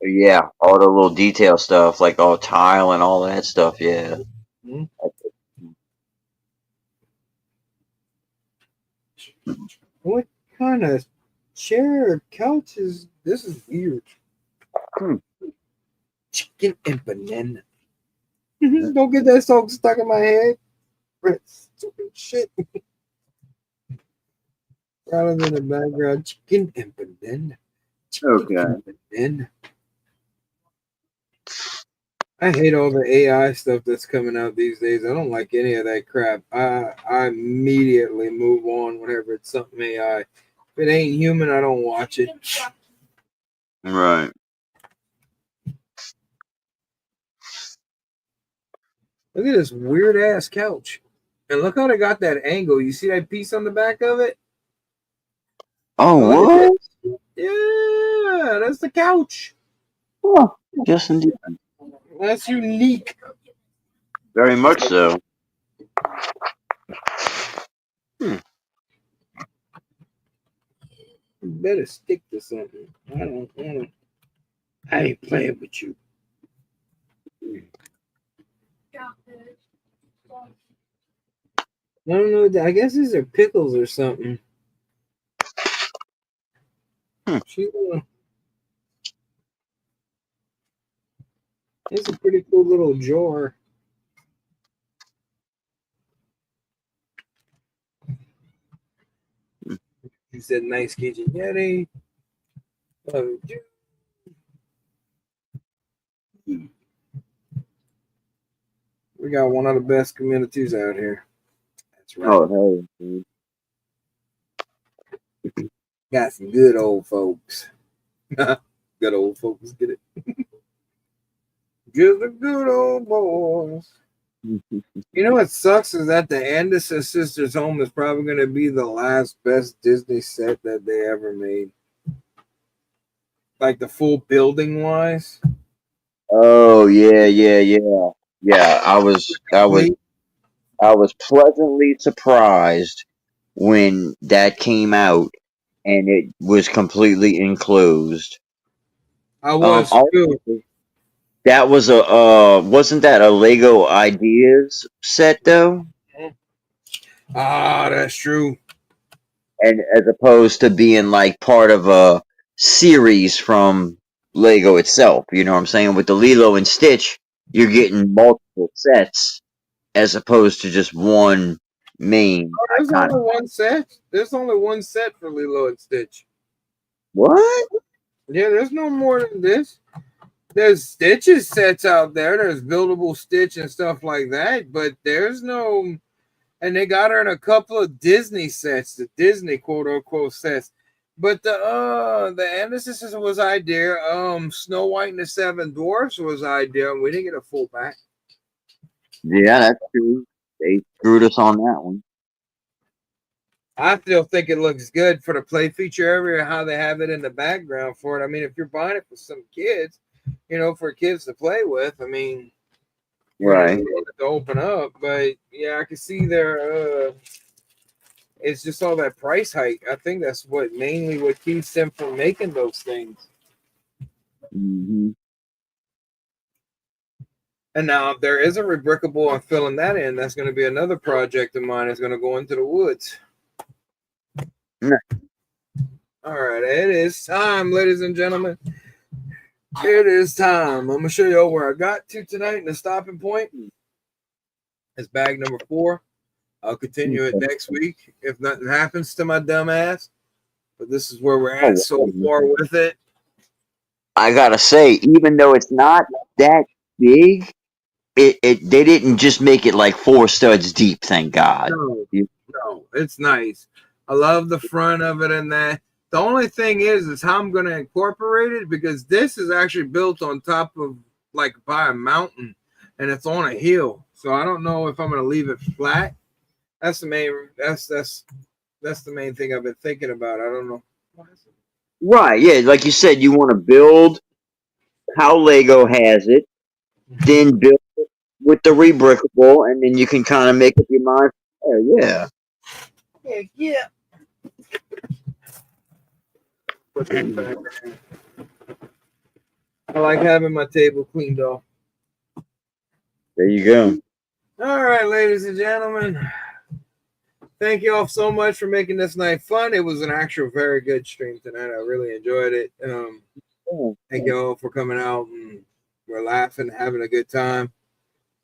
Speaker 2: Yeah, all the little detail stuff, like all tile and all that stuff. Yeah.
Speaker 1: Hmm? What kind of chair or couch is this? Is weird. Chicken and banana. Don't get that song stuck in my head. Stupid shit. Rather than the background, chicken and banana. Chicken and banana. I hate all the AI stuff that's coming out these days. I don't like any of that crap. I immediately move on whenever it's something AI. If it ain't human, I don't watch it.
Speaker 2: Right.
Speaker 1: Look at this weird ass couch. And look how they got that angle. You see that piece on the back of it?
Speaker 2: Oh,
Speaker 1: Look
Speaker 2: what?
Speaker 1: Yeah, that's the couch.
Speaker 2: Oh, yes, indeed.
Speaker 1: That's unique.
Speaker 2: Very much so.
Speaker 1: You better stick to something. I don't want to. I ain't playing with you. I don't know. I guess these are pickles or something. It's a pretty cool little jar. You said nice kitchen Yeti. We got one of the best communities out here. That's right.
Speaker 2: Oh, hey.
Speaker 1: Got some good old folks. Good old folks, get it? Just the good old boys. You know what sucks is that the Anderson sisters' home is probably going to be the last best Disney set that they ever made. Like the full building wise.
Speaker 2: Oh, yeah. Yeah, I was pleasantly surprised when that came out and it was completely enclosed.
Speaker 1: I was too.
Speaker 2: That was wasn't that a Lego Ideas set though?
Speaker 1: Ah, that's true.
Speaker 2: And as opposed to being like part of a series from Lego itself, you know what I'm saying? With the Lilo and Stitch, you're getting multiple sets as opposed to just one main
Speaker 1: Oh, there's
Speaker 2: iconic.
Speaker 1: only one set. There's only one set for Lilo and Stitch.
Speaker 2: What?
Speaker 1: Yeah, there's no more than this. There's Stitches sets out there. There's buildable Stitch and stuff like that, but there's no. And they got her in a couple of Disney sets, the Disney quote unquote sets. But the Anderson sisters was idea. Snow White and the Seven Dwarfs was idea. We didn't get a full back.
Speaker 2: Yeah, that's true. They screwed us on that one.
Speaker 1: I still think it looks good for the play feature area, how they have it in the background for it. I mean, if you're buying it for some kids, for kids to play with, I mean,
Speaker 2: Right.
Speaker 1: to open up. But yeah, I can see their It's just all that price hike. I think that's what mainly what keeps them from making those things.
Speaker 2: Mm-hmm.
Speaker 1: And now, if there is a rebrickable, I'm filling that in. That's going to be another project of mine. It's going to go into the woods.
Speaker 2: Yeah.
Speaker 1: All right, it is time, ladies and gentlemen. It is time. I'm going to show you where I got to tonight and the stopping point. It's bag number 4. I'll continue it next week if nothing happens to my dumb ass. But this is where we're at so far with it.
Speaker 2: I gotta say, even though it's not that big, they didn't just make it like 4 studs deep. Thank God.
Speaker 1: No, it's nice. I love the front of it and that. The only thing is how I'm going to incorporate it, because this is actually built on top of like by a mountain and it's on a hill. So I don't know if I'm going to leave it flat. That's the main. That's the main thing I've been thinking about. I don't know.
Speaker 2: Right? Yeah, like you said, you want to build how Lego has it, then build it with the rebrickable, and then you can kind of make up your mind. Yeah.
Speaker 1: Yeah. I like having my table cleaned off.
Speaker 2: There you go.
Speaker 1: All right, ladies and gentlemen. Thank you all so much for making this night fun. It was an actual very good stream tonight. I really enjoyed it. Thank you all for coming out, and we're laughing, having a good time.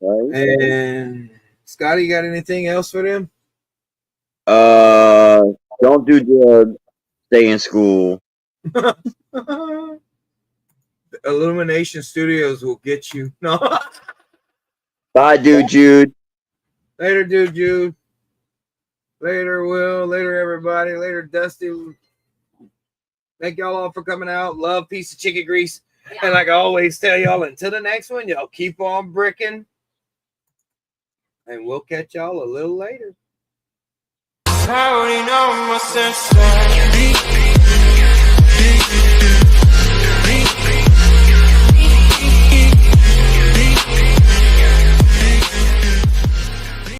Speaker 2: Right.
Speaker 1: And Scotty, you got anything else for them?
Speaker 2: Don't do drugs. Stay in school.
Speaker 1: Illumination Studios will get you. No.
Speaker 2: Bye, dude, Jude.
Speaker 1: Later, dude, Jude. Later, Will. Later, everybody. Later, Dusty. Thank y'all all for coming out. Love, piece of chicken grease. Yeah. And like I always tell y'all, until the next one, y'all keep on bricking. And we'll catch y'all a little later. I already know my sense.